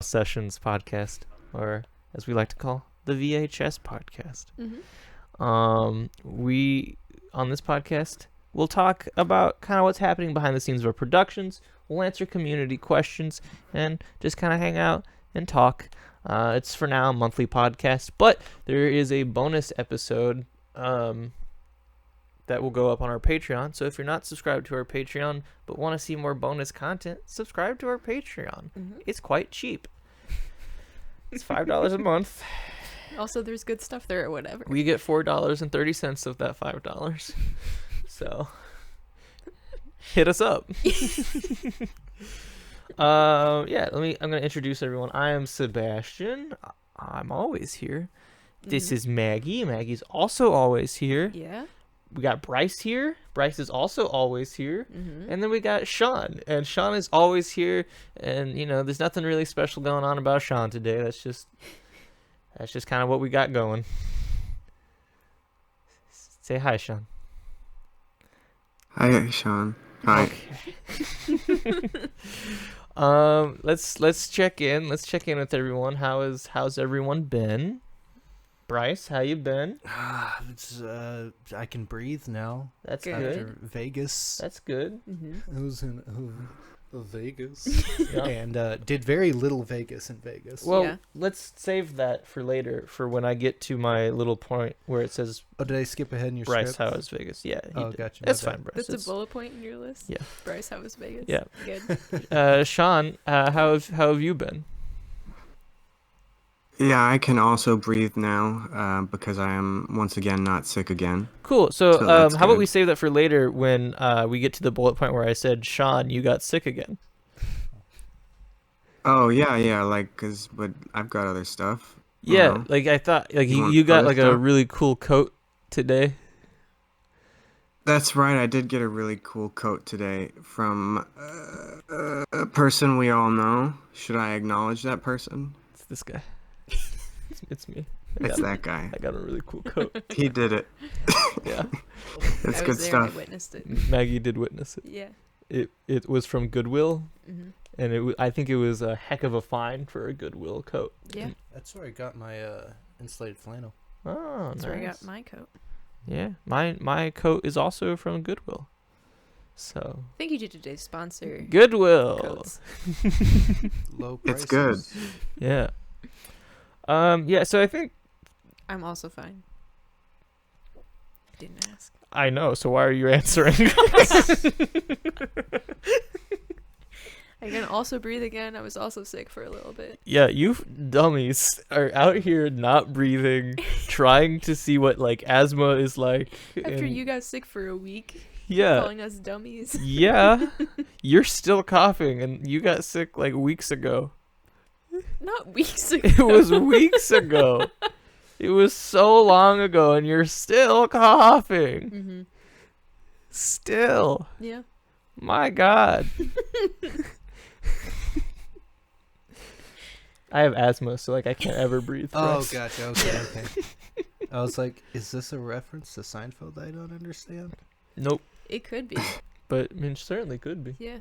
Sessions podcast, or as we like to call the VHS podcast. We on this podcast we'll talk about kind of what's happening behind the scenes of our productions. We'll answer community questions and just kind of hang out and talk. It's for now a monthly podcast, but there is a bonus episode that will go up on our Patreon. So if you're not subscribed to our Patreon but want to see more bonus content, subscribe to our Patreon. It's quite cheap. It's $5 a month. Also, there's good stuff there or whatever. We get $4.30 of that $5. So hit us up. I'm gonna introduce everyone. I am Sebastian. I'm always here. This is Maggie. Maggie's also always here. Yeah. We got Bryce here. Bryce is also always here. And then we got Sean. And Sean is always here. And there's nothing really special going on about Sean today. That's just kind of what we got going. Say hi, Sean. Hi, Sean. Hi. Okay. Let's check in. Let's check in with everyone. How's everyone been? Bryce, how you been? I can breathe now. That's Good. After Vegas. That's good. I was in Vegas and did very little Vegas in Vegas. Well, Yeah. let's save that for later, for when I get to my little point where it says Oh, did I skip ahead in your Bryce, script? how is Vegas? Yeah. you Oh, did. gotcha. That's my fine, bad. Bryce. That's a bullet point in your list? Yeah. Bryce, how was Vegas? Yeah. Good. Sean, how have you been? Yeah, I can also breathe now because I am once again not sick again. Cool. So, So that's how about good. we save that for later when we get to the bullet point where I said, Sean, you got sick again. Oh yeah, but I've got other stuff. Yeah, like I thought, like You want you got other like a stuff? really cool coat today. That's right. I did get a really cool coat today from a person we all know. Should I acknowledge that person? It's this guy. It's me. It's that guy. I got a really cool coat. He did it. Yeah, That's I good was there, I stuff. witnessed it. Maggie did witness it. Yeah. It was from Goodwill, and I think it was a heck of a find for a Goodwill coat. Yeah. That's where I got my insulated flannel. Oh, That's nice. where I got my coat. Yeah, my coat is also from Goodwill. So Thank you to today's sponsor. Goodwill. Coats. Low prices. It's good. Yeah. Yeah. So I think I'm also fine. Didn't ask. I know. So why are you answering? I can also breathe again. I was also sick for a little bit. Yeah, you dummies are out here not breathing, trying to see what like asthma is like. After and- you got sick for a week, yeah. calling us dummies. Yeah, you're still coughing, and you got sick like weeks ago. Not weeks ago. It was weeks ago. It was so long ago, and you're still coughing. Still. Yeah. My God. I have asthma, so like I can't ever breathe. Oh, Bryce. gotcha. Okay. I was like, is this a reference to Seinfeld I don't understand? Nope. It could be. But I mean, certainly could be. Yeah.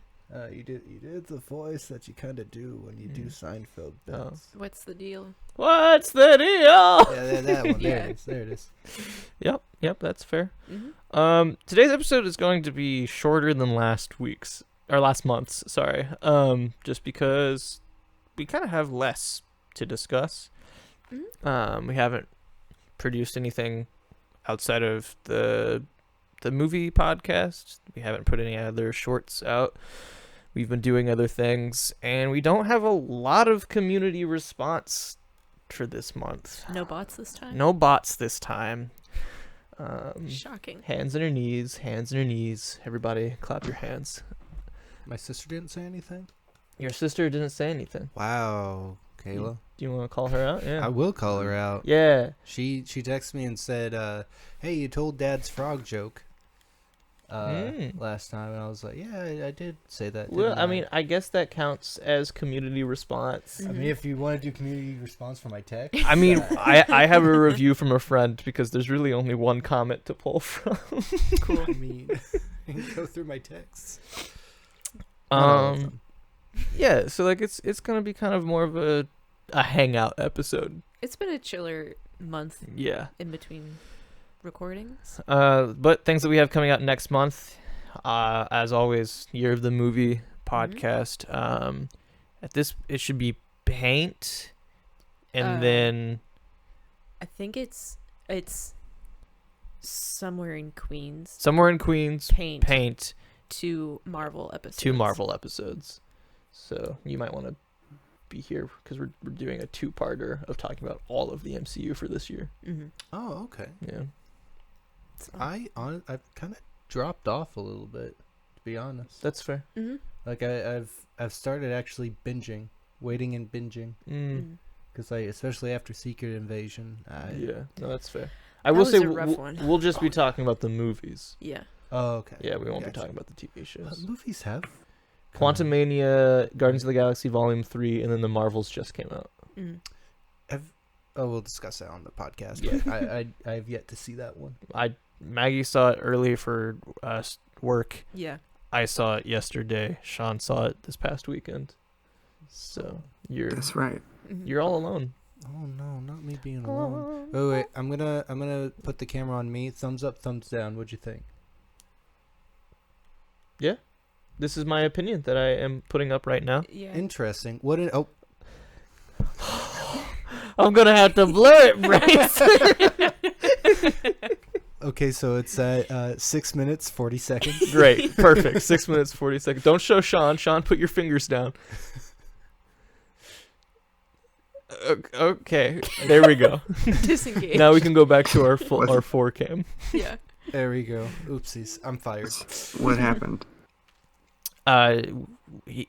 You did the voice that you kind of do when you do Seinfeld Oh. bits. What's the deal? What's the deal? Yeah, that one. Yeah. There it is. Yep, that's fair. Today's episode is going to be shorter than last month's, sorry. Just because we kind of have less to discuss. We haven't produced anything outside of the movie podcast. We haven't put any other shorts out. We've been doing other things, and we don't have a lot of community response for this month. No bots this time? No bots this time. Shocking. Hands on your knees, hands on your knees. Everybody clap your hands. My sister didn't say anything? Your sister didn't say anything. Wow, Kayla. Do you want to call her out? Yeah. I will call her out. Yeah. She texted me and said, hey, you told Dad's frog joke last time. And I was like, yeah, I did say that. Well, didn't I mean, I guess that counts as community response. I mean, if you want to do community response for my text. I mean, I have a review from a friend because there's really only one comment to pull from. Cool. I mean, go through my texts. Yeah, so like it's gonna be kind of more of a hangout episode. It's been a chiller month Yeah. in between recordings. But things that we have coming out next month, as always, Year of the Movie podcast. It should be Paint, and then I think it's somewhere in Queens. Paint. 2 Marvel episodes. So you might want to be here because we're doing a 2-parter of talking about all of the MCU for this year. Mm-hmm. Oh, okay. Yeah. So. I've kind of dropped off a little bit, to be honest. That's fair. Mm-hmm. Like I've started actually waiting and binging, because especially after Secret Invasion. Yeah, no, that's fair. I will say a rough one. We'll just be talking about the movies. Yeah. Oh, okay. Yeah, we won't be talking about the TV shows. Movies have Quantumania, Guardians of the Galaxy Volume 3, and then the Marvels just came out. We'll discuss that on the podcast. Yeah. I've yet to see that one. Maggie saw it early for work. Yeah. I saw it yesterday. Sean saw it this past weekend. So That's right. You're all alone. Oh no, not me being alone. Oh wait, I'm gonna put the camera on me. Thumbs up, thumbs down. What'd you think? Yeah. This is my opinion that I am putting up right now. Yeah. Interesting. I'm gonna have to blur it, Bryce. Okay, so it's at 6 minutes 40 seconds. Great, perfect. 6 minutes 40 seconds. Don't show Sean. Sean, put your fingers down. Okay, there we go. Disengage. Now we can go back to our 4cam. Yeah. There we go. Oopsies, I'm fired. What happened? We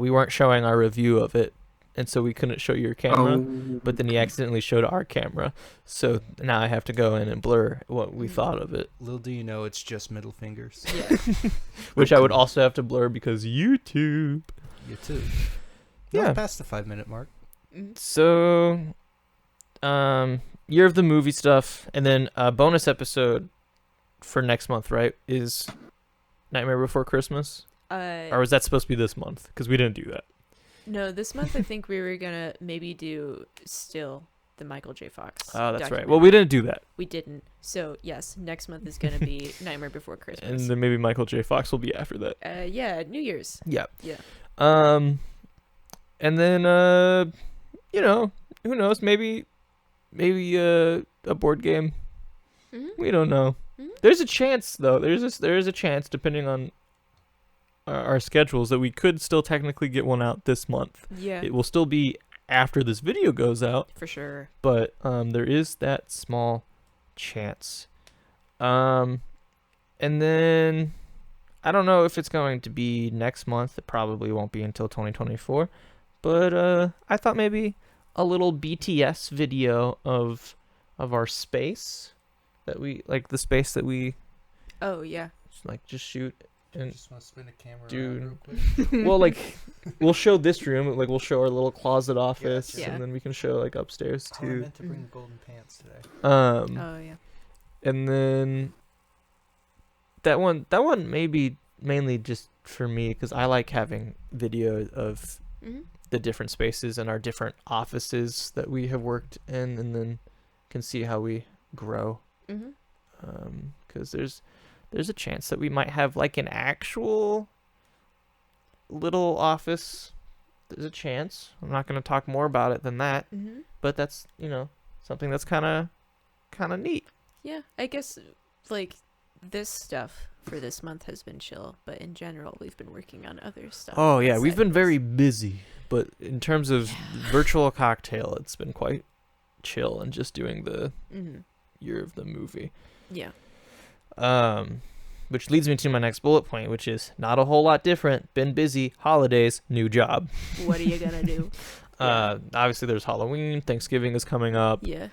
weren't showing our review of it, and so we couldn't show your camera. Oh. But then he accidentally showed our camera, so now I have to go in and blur what we thought of it. Little do you know, it's just middle fingers. Yeah. Which I would also have to blur because YouTube. You too. Yeah. Past the 5-minute mark. So, Year of the Movie stuff, and then a bonus episode for next month, right, is Nightmare Before Christmas? Or was that supposed to be this month? Because we didn't do that. No, this month I think we were gonna maybe do still the Michael J. Fox. Oh, that's right. documentary. Well, we didn't do that. We didn't. So yes, next month is gonna be Nightmare Before Christmas. And then maybe Michael J. Fox will be after that. Yeah, New Year's. Yeah. Yeah. And then who knows? Maybe a board game. Mm-hmm. We don't know. Mm-hmm. There's a chance though. There is a chance, depending on our schedules, that we could still technically get one out this month. Yeah. It will still be after this video goes out, For sure. but there is that small chance. And then I don't know if it's going to be next month. It probably won't be until 2024. But I thought maybe a little BTS video of our space that we like, the space that we Oh yeah. just shoot. And Just want to spin a camera Dude. around real quick. well, like we'll show this room, like we'll show our little closet office, Yeah. and then we can show like upstairs I too. meant to bring golden pants today. Oh yeah. And then that one maybe mainly just for me because I like having video of Mm-hmm. the different spaces and our different offices that we have worked in, and then can see how we grow. Mm-hmm. Because there's a chance that we might have like an actual little office. There's a chance. I'm not going to talk more about it than that, Mm-hmm. but that's something that's kind of neat. Yeah, I guess like this stuff for this month has been chill, but in general we've been working on other stuff. Oh yeah, we've outside been of very this. busy, but in terms of virtual cocktail, it's been quite chill and just doing the Mm-hmm. Year of the Movie. Yeah. Which leads me to my next bullet point, which is not a whole lot different. Been busy, holidays, new job. What are you gonna do? Yeah. Obviously there's Halloween, Thanksgiving is coming up, Yeah.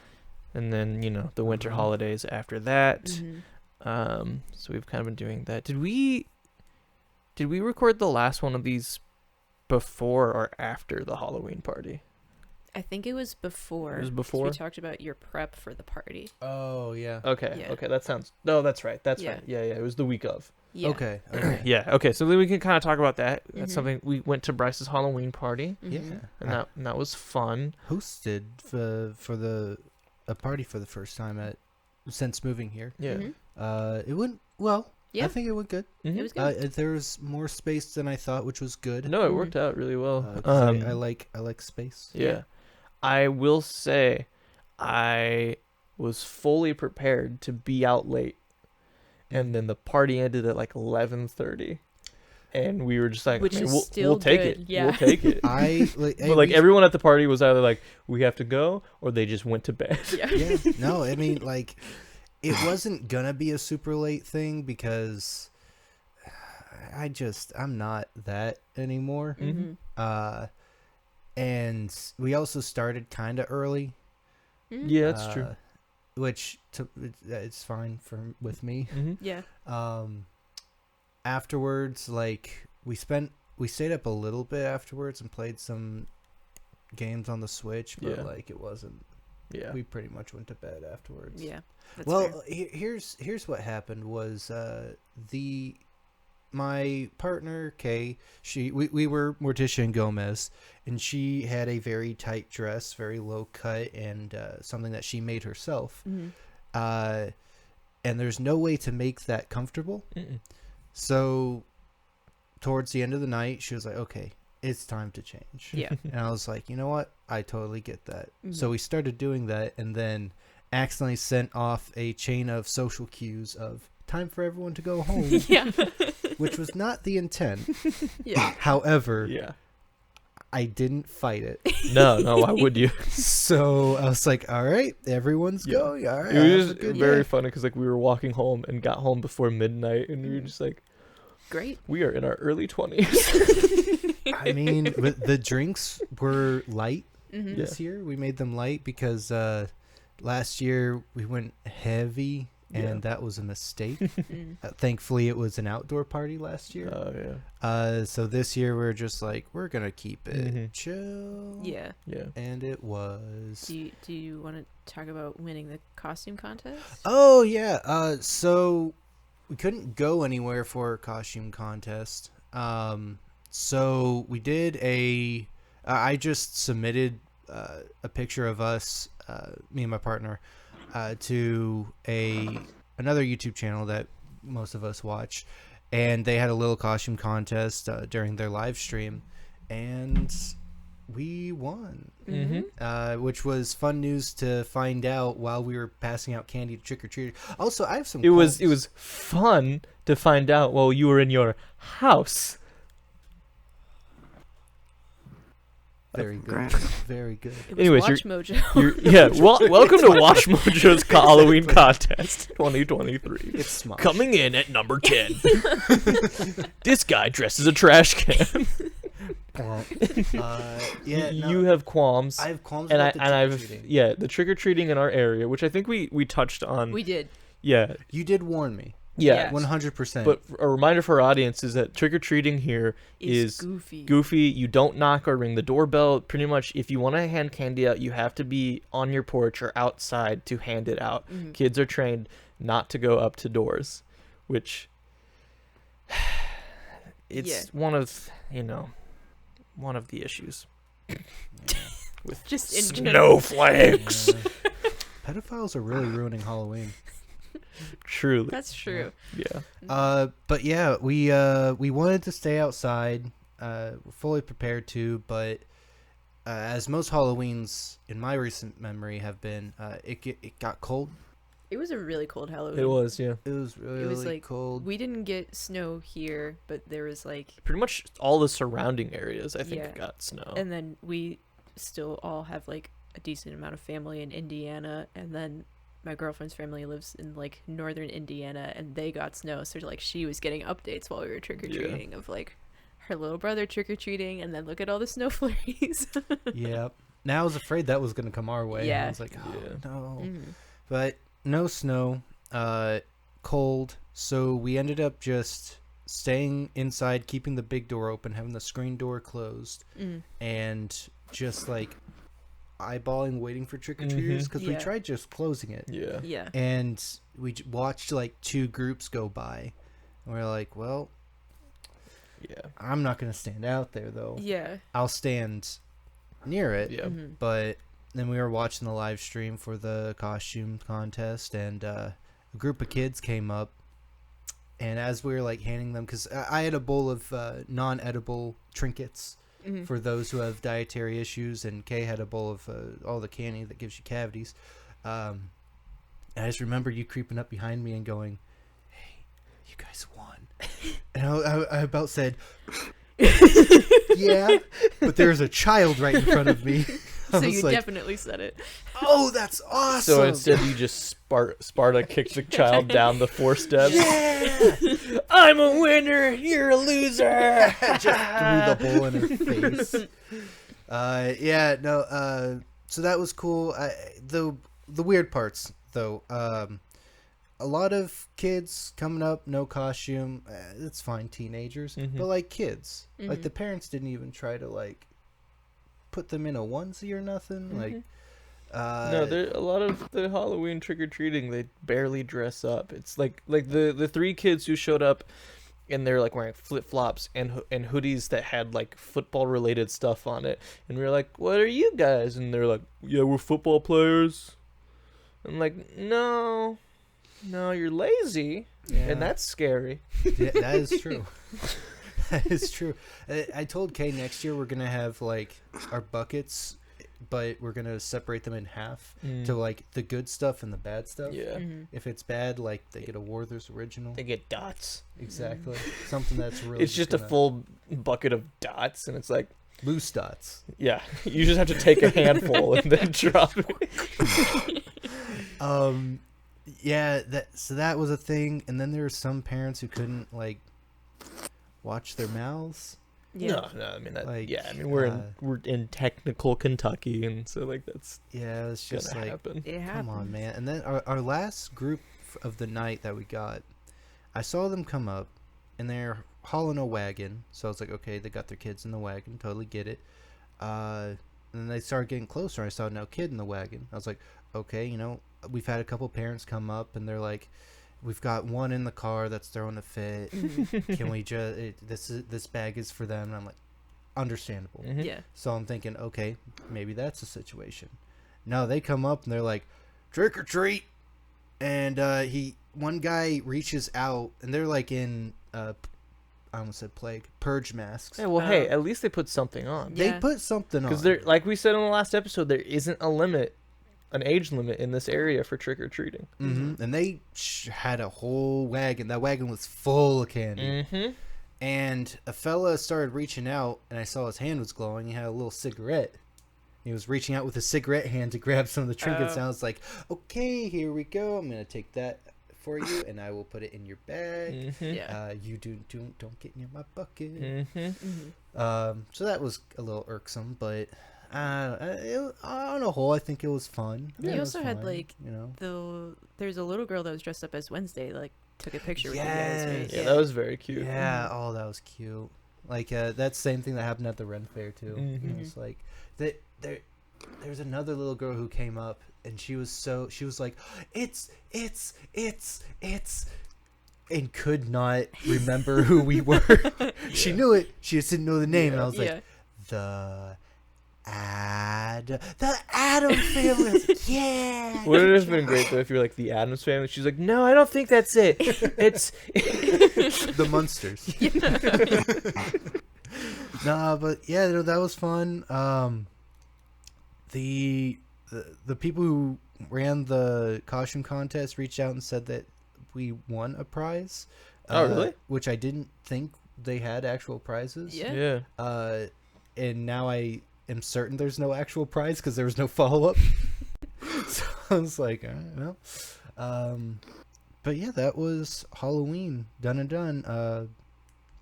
and then the winter holidays after that. Mm-hmm. So we've kind of been doing that. Did we record the last one of these before or after the Halloween party? I think it was before. It was 'cause before? We talked about your prep for the party. Oh yeah. Okay. Yeah. Okay, that sounds. No, that's right. That's Yeah. right. Yeah, yeah. It was the week of. Yeah. Okay. Yeah. Okay. So then we can kind of talk about that. That's Mhm. something we went to Bryce's Halloween party, Mhm. Yeah. and that was fun. Hosted a party for the first time since moving here. Yeah. Mhm. It went well. Yeah. I think it went good. Mhm. It was good. There was more space than I thought, which was good. No, it Mhm. worked out really well. 'Cause I like space. Yeah. I will say I was fully prepared to be out late. And then the party ended at like 11:30. And we were just like, Which "Man, is we'll still take good, it. yeah. We'll take it." But like everyone at the party was either like, "We have to go," or they just went to bed. Yeah. Yeah. No, I mean, like, it wasn't gonna be a super late thing because I'm not that anymore. Mhm. And we also started kind of early. Mhm. Yeah, that's true. Which it's fine with me. Mm-hmm. Yeah. Afterwards, like we stayed up a little bit afterwards and played some games on the Switch, but Yeah. like it wasn't. Yeah. We pretty much went to bed afterwards. Yeah. That's Well, fair. here's what happened was my partner Kay, we were Morticia and Gomez, and she had a very tight dress, very low cut, and something that she made herself. Mhm. And there's no way to make that comfortable. Mm-mm. So towards the end of the night, she was like, "Okay, it's time to change." Yeah. And I was like, "You know what? I totally get that." So Mhm. we started doing that, and then accidentally sent off a chain of social cues of time for everyone to go home, Yeah. which was not the intent. Yeah. However, Yeah. I didn't fight it. No, why would you? So I was like, "All right, everyone's Yeah. going. All right." It have was a good very day." funny because like we were walking home and got home before midnight, and we were just like, Great. we are in our early 20s. I mean, but the drinks were light Mhm. this year. We made them light because last year we went heavy, and Yeah. that was a mistake. Mm. Thankfully, it was an outdoor party last year. Oh yeah. So this year we're just like, we're gonna keep it Mhm. chill. Yeah. Yeah. And it was. Do you want to talk about winning the costume contest? Oh yeah. So we couldn't go anywhere for a costume contest. So we did I just submitted a picture of us, me and my partner, to another YouTube channel that most of us watch, and they had a little costume contest during their live stream, and we won. Mm-hmm. Which was fun news to find out while we were passing out candy to trick or treaters. Also, I have some. It was fun to find out while you were in your house. very good, Congrats. very good. It was Anyways, Watch Mojo. Yeah. Welcome to Wash Mojo's Halloween contest 2023. It's smart. Coming in at number 10. This guy dressed as a trash can. Yeah, You have qualms. I have qualms and about the I've trick-or-treating. the trick or treating in our area, which I think we touched on. We did. Yeah. You did warn me. Yeah. 100%. But a reminder for our audience is that trick or treating here Is is goofy. You don't knock or ring the doorbell. Pretty much, if you want to hand candy out, you have to be on your porch or outside to hand it out. Mhm. Kids are trained not to go up to doors, which it's one of the issues with Just in general. snowflakes. Yeah. Pedophiles are really ruining Halloween. Truly. That's true. Yeah. But yeah, we wanted to stay outside. We're fully prepared to, but as most Halloweens in my recent memory have been, it got cold. It was a really cold Halloween. It was, yeah. It was really like cold. We didn't get snow here, but there was like, Pretty much all the surrounding areas, I think, Yeah. got snow. and then we still all have like a decent amount of family in Indiana, and then my girlfriend's family lives in like northern Indiana, and they got snow, so like she was getting updates while we were trick-or-treating of like her little brother trick-or-treating, and then look at all the snow flurries. Yeah. Now I was afraid that was going to come our way. Yeah. I was like, oh, Yeah. no. Mhm. But no snow, cold. So we ended up just staying inside, keeping the big door open, having the screen door closed, Mm. and just like eyeballing, waiting for trick-or-treaters, because we Yeah. tried just closing it. Yeah. Yeah. And we watched like two groups go by, And we're like, well, Yeah. I'm not gonna stand out there though. Yeah. I'll stand near it. Yeah. But then we were watching the live stream for the costume contest, and a group of kids came up, and as we were like handing them, because I had a bowl of non-edible trinkets for those who have dietary issues, and Kay had a bowl of all the candy that gives you cavities. And I just remember you creeping up behind me and going, "Hey, you guys won." And I about said, "Yeah," but there's a child right in front of me. So you definitely said it. Oh, that's awesome. So instead you just Sparta kicked the child down the 4 steps. Yeah! I'm a winner, you're a loser. Just threw the bowl in her face. So that was cool. The weird parts, though, a lot of kids coming up, no costume. It's fine, teenagers, but like kids, like the parents didn't even try to like put them in a onesie or nothing. Like, no, there a lot of the Halloween trick or treating. They barely dress up. It's like the 3 kids who showed up, and they're like wearing flip flops and hoodies that had like football related stuff on it. And we were like, "What are you guys?" And they're like, "Yeah, we're football players." I'm like, "No, you're lazy, and that's scary." Yeah, that is true. That is true. I told Kay next year we're gonna have like our buckets, but we're gonna separate them in half to like the good stuff and the bad stuff. Yeah. If it's bad, like they get a Werther's original. They get dots. Exactly. Something that's really. It's just a full bucket of dots, and it's like loose dots. Yeah, you just have to take a handful and then drop it. Yeah. That was a thing, and then there were some parents who couldn't like watch their mouths. Yeah. No, I mean that. Like, yeah, I mean we're in technical Kentucky, and so like that's it's just gonna like happen. It come on, man. And then our last group of the night that we got, I saw them come up, and they're hauling a wagon. So I was like, okay, they got their kids in the wagon. Totally get it. And then they started getting closer. I saw no kid in the wagon. I was like, okay, we've had a couple parents come up, and they're like, we've got one in the car that's throwing a fit. Can we just this bag is for them? And I'm like, understandable. Yeah. So I'm thinking, okay, maybe that's a situation. No, they come up and they're like, trick or treat, and one guy reaches out, and they're like in I almost said plague purge masks. Yeah, well, hey, at least they put something on. They put something on because they're like we said in the last episode, there isn't an age limit in this area for trick or treating. And they had a whole wagon. That wagon was full of candy. And a fella started reaching out, and I saw his hand was glowing. He had a little cigarette. He was reaching out with a cigarette hand to grab some of the trinkets. And I was like, okay, here we go. I'm going to take that for you, and I will put it in your bag. You don't get near my bucket. So that was a little irksome, but on a whole, I think it was fun. You also had like there's a little girl that was dressed up as Wednesday, like took a picture with you guys, right? Yeah, that was very cute. Yeah, oh, that was cute. Like that's the same thing that happened at the Ren Fair too. It's like there's another little girl who came up, and she was like, it's and could not remember who we were. She knew it, she just didn't know the name. And I was like, the Adam family. I was like, yeah. Would it have been great though if you were like the Addams family? She's like, no, I don't think that's it. It's the Munsters. Nah, but yeah, that was fun. The people who ran the costume contest reached out and said that we won a prize. Oh, really? Which I didn't think they had actual prizes. Yeah. And now I am certain there's no actual prize because there was no follow-up. So I was like, all right, well. But yeah, that was Halloween. Done and done. Trying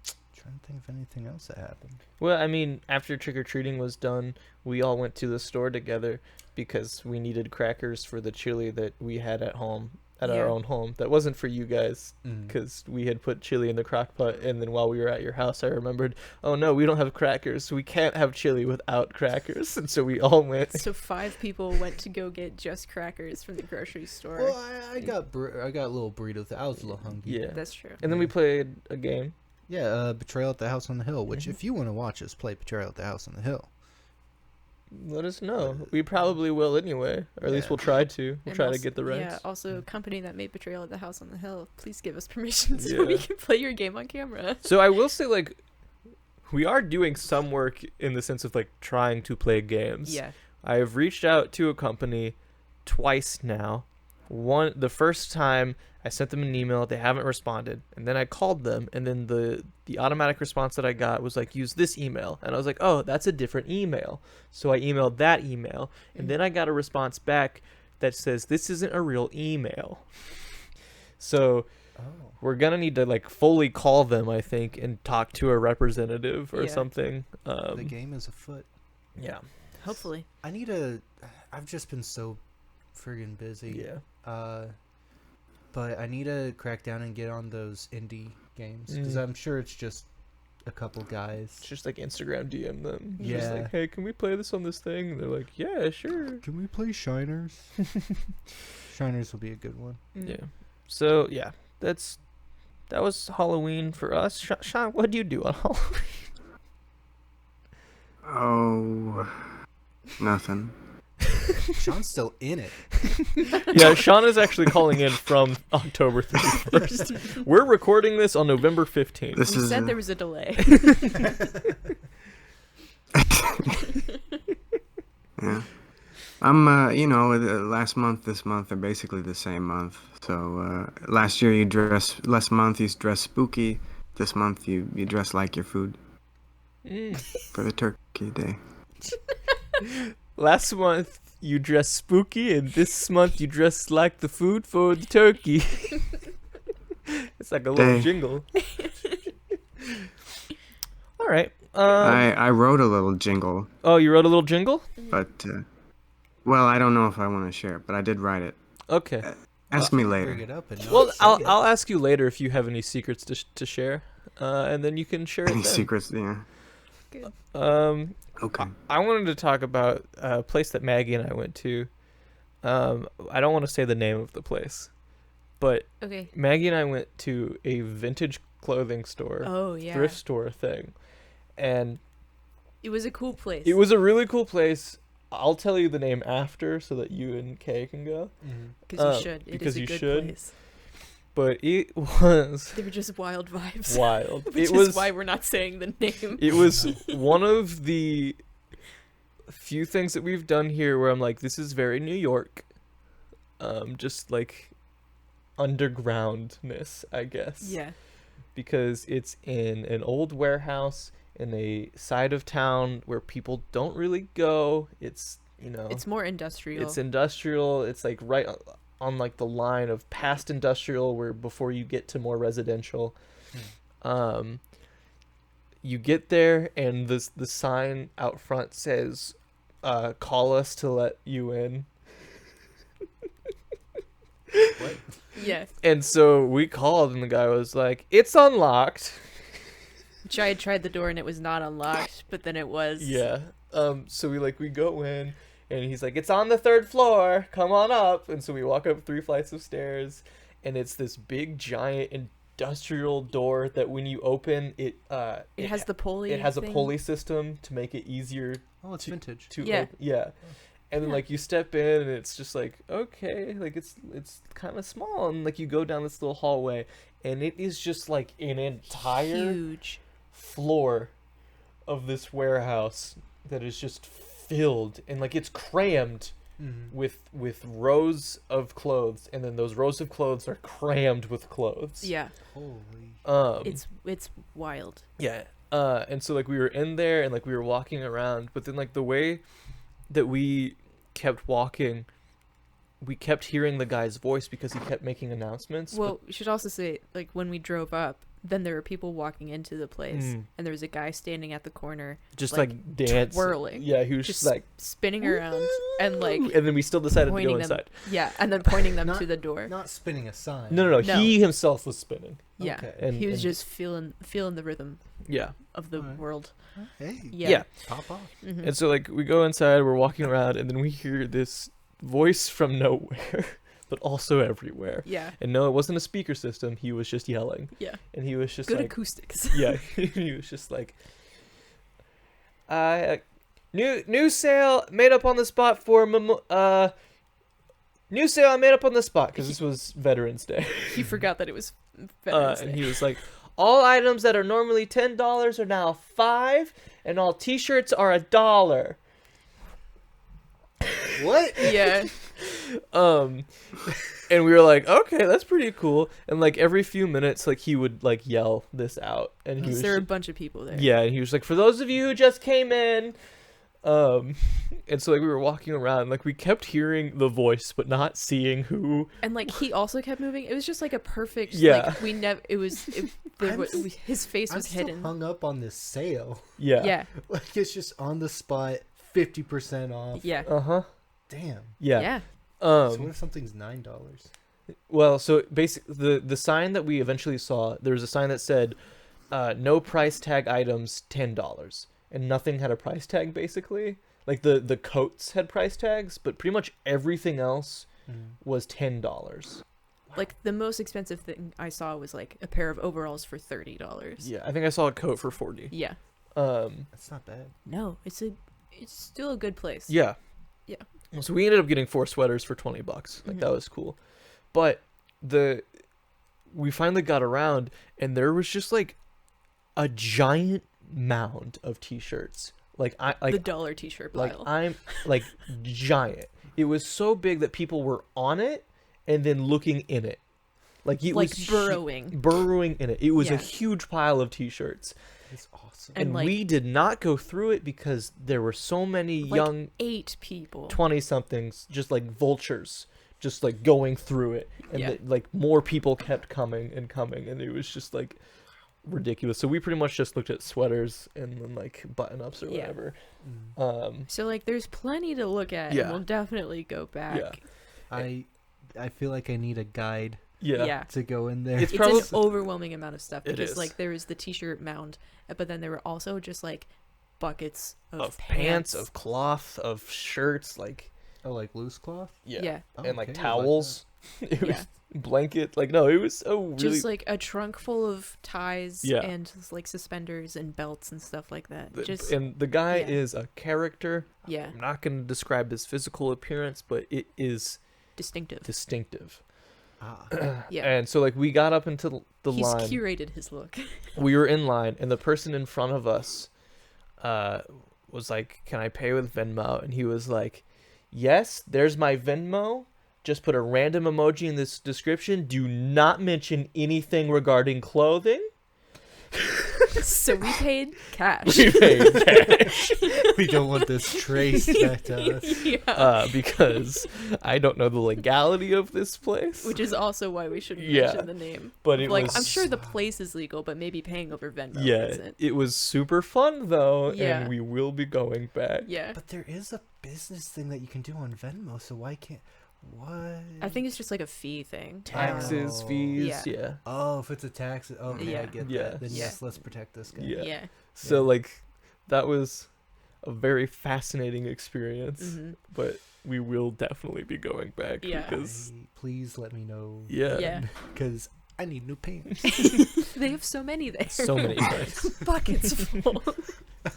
to think of anything else that happened. Well, I mean, after trick-or-treating was done, we all went to the store together because we needed crackers for the chili that we had at home at Yeah. our own home. That wasn't for you guys Mm. because we had put chili in the crock pot, and then while we were at your house, I remembered, oh no, we don't have crackers, so we can't have chili without crackers, and so we all went. So 5 people went to go get just crackers from the grocery store. Well, I got I got a little burrito. I was a little hungry. Yeah. That's true. And then we played a game. Yeah, Betrayal at the House on the Hill. Which, Mhm. if you want to watch us play Betrayal at the House on the Hill, Let us know. We probably will anyway, or at least Yeah. we'll try to. We'll And try to also- get the rights. Yeah, also a company that made Betrayal at the House on the Hill. Please give us permission so we Yeah. can play your game on camera. So I will say, like, we are doing some work in the sense of like trying to play games. Yeah. I have reached out to a company twice now. The first time I sent them an email, they haven't responded, and then I called them, and then the automatic response that I got was like, use this email, and I was like, oh, that's a different email. So I emailed that email, and then I got a response back that says this isn't a real email. So we're gonna need to like fully call them, I think, and talk to a representative or Yeah. something. the game is afoot. Yeah. Hopefully. I've just been so friggin' busy. Yeah. But I need to crack down and get on those indie games because Mm. I'm sure it's just a couple guys. It's just like Instagram DM them. Just Yeah. like, hey, can we play this on this thing? And they're like, yeah, sure. Can we play Shiners? Shiners will be a good one. Yeah. So yeah, that was Halloween for us. Sean, what do you do on Halloween? Oh, nothing. Sean's still in it. Yeah, Sean is actually calling in from October 31st. We're recording this on November 15th. This We is said there was a delay. yeah. I'm last month, this month are basically the same month. So last year last month you dressed spooky. This month you dress like your food for the turkey day. Last month you dressed spooky, and this month you dressed like the food for the turkey. It's like a little Day. jingle. All right. I wrote a little jingle, Oh, you wrote a little jingle? but well, I don't know if I want to share it, but I did write it. Okay. Ask me Bring later. it up and Well, not I'll say it. I'll ask you later if you have any secrets to share, and then you can share it Any then. secrets? Yeah. Good. Okay. I wanted to talk about a place that Maggie and I went to. I don't want to say the name of the place, but Okay. Maggie and I went to a vintage clothing store, Oh, yeah. thrift store thing, and It was a cool place. it was a really cool place. I'll tell you the name after so that you and Kay can go. Mhm. Because you should. It because is a you good should. place. But it was They were just wild vibes. wild. Which It is was why we're not saying the name. It was one of the few things that we've done here where I'm like, this is very New York. Just like undergroundness, I guess. Yeah. Because it's in an old warehouse in a side of town where people don't really go. It's, It's more industrial. it's industrial. It's like right on like the line of past industrial where before you get to more residential. You get there and the sign out front says, call us to let you in. What? Yeah. And so we called and the guy was like, it's unlocked. Which I had tried the door and it was not unlocked, but then it was. Yeah. So we go in and he's like, it's on the 3rd floor. Come on up. And so we walk up 3 flights of stairs and it's this big giant industrial door that when you open it It has the pulley. it has a thing. pulley system to make it easier Oh, it's vintage. to Yeah. yeah. And then Yeah. like you step in and it's just like, okay, like it's kind of small, and like you go down this little hallway and it is just like an entire Huge. floor of this warehouse that is just filled and like it's crammed Mhm. with rows of clothes, and then those rows of clothes are crammed with clothes. Yeah. Holy. It's wild. Yeah. And so like we were in there and like we were walking around, but then like the way that we kept walking, we kept hearing the guy's voice because he kept making announcements. Well, we should also say, like, when we drove up, then there were people walking into the place, Mm. and there was a guy standing at the corner, Just like dance. twirling. Yeah, he was just like spinning around and like and then we still decided to go pointing them. inside. Yeah, and then pointing them Not- to the door. Not spinning a sign. No. No. He himself was spinning. Yeah, Okay. And he was and- just feeling the rhythm Yeah. of the Alright. world. Hey, Yeah. pop off. Mhm. And so like we go inside, we're walking around, and then we hear this voice from nowhere, but also everywhere. Yeah. And no, it wasn't a speaker system. He was just yelling, Yeah. and he was just Good like, acoustics. yeah, he was just like, new sale made up on the spot for new sale made up on the spot because this was Veterans Day. He forgot that it was Veterans And Day. he was like, all items that are normally $10 are now $5, and all T-shirts are $1. What? Yeah. And we were like, okay, that's pretty cool. And like every few minutes, like he would like yell this out, and he Because was there were a bunch of people there. yeah, and he was like, for those of you who just came in, and so like we were walking around, like we kept hearing the voice but not seeing who. And like he also kept moving. It was just like a perfect. Yeah. Like we never. It was. His face I'm was still hidden. hung up on this sale. Yeah. Yeah. Like it's just on the spot, 50% off. Yeah. Uh-huh. Damn. Yeah. Yeah. So what if something's $9? Well, so basically the sign that we eventually saw, there was a sign that said no price tag items $10, and nothing had a price tag basically. Like the coats had price tags, but pretty much everything else was $10. Like the most expensive thing I saw was like a pair of overalls for $30. Yeah, I think I saw a coat for 40. Yeah. That's not bad. No, it's still a good place. Yeah. Yeah. So we ended up getting 4 sweaters for $20. Like that was cool. But we finally got around, and there was just like a giant mound of T-shirts. Like the dollar T-shirt like pile. I'm like giant. It was so big that people were on it and then looking in it. Like it like was burrowing. in it. It was a Yeah. huge pile of T-shirts. That's awesome. And, And like- we did not go through it because there were so many Like young 8 people. 20-somethings just like vultures just like going through it, and Yeah. like more people kept coming, and it was just like ridiculous. So we pretty much just looked at sweaters and then like button-ups or Yeah. whatever. So like there's plenty to look at. Yeah. And we'll definitely go back. Yeah. I feel like I need a guide Yeah. to go in there. It's It's probably- an overwhelming amount of stuff It because is. like there was the T-shirt mound, but then there were also just like buckets of pants, of cloth, of shirts, like Oh, like loose cloth? Yeah. Oh, and like okay, I like towels. It was Yeah. blanket. Like no, it was so really. Just like a trunk full of ties Yeah. and like suspenders and belts and stuff like that. Just and the guy yeah. is a character. yeah, I'm not going to describe his physical appearance, but it is distinctive. distinctive. Ah. Yeah. And so like we got up into the He's line. curated his look. We were in line, and the person in front of us was like, "Can I pay with Venmo?" And he was like, "Yes, there's my Venmo. Just put a random emoji in this description. Do not mention anything regarding clothing." So we paid cash. We paid cash We don't want this traced back to us. Yeah. because I don't know the legality of this place. Which is also why we shouldn't Yeah. mention the name. But it Like was I'm sure the place is legal, but maybe paying over Venmo yeah, isn't. it was super fun though, Yeah. and we will be going back. Yeah. But there is a business thing that you can do on Venmo, so why can't... What? I think it's just like a fee thing. Taxes, Oh. fees, Yeah. yeah. Oh, if it's a tax... Okay, I Yeah. get Yeah. that. Then Yeah. yes, let's protect this guy. Yeah. Yeah. So Yeah. like that was a very fascinating experience, Mhm. but we will definitely be going back Yeah. because Please let me know. yeah, Yeah. Because I need new pants. They have so many there. so many times. buckets full.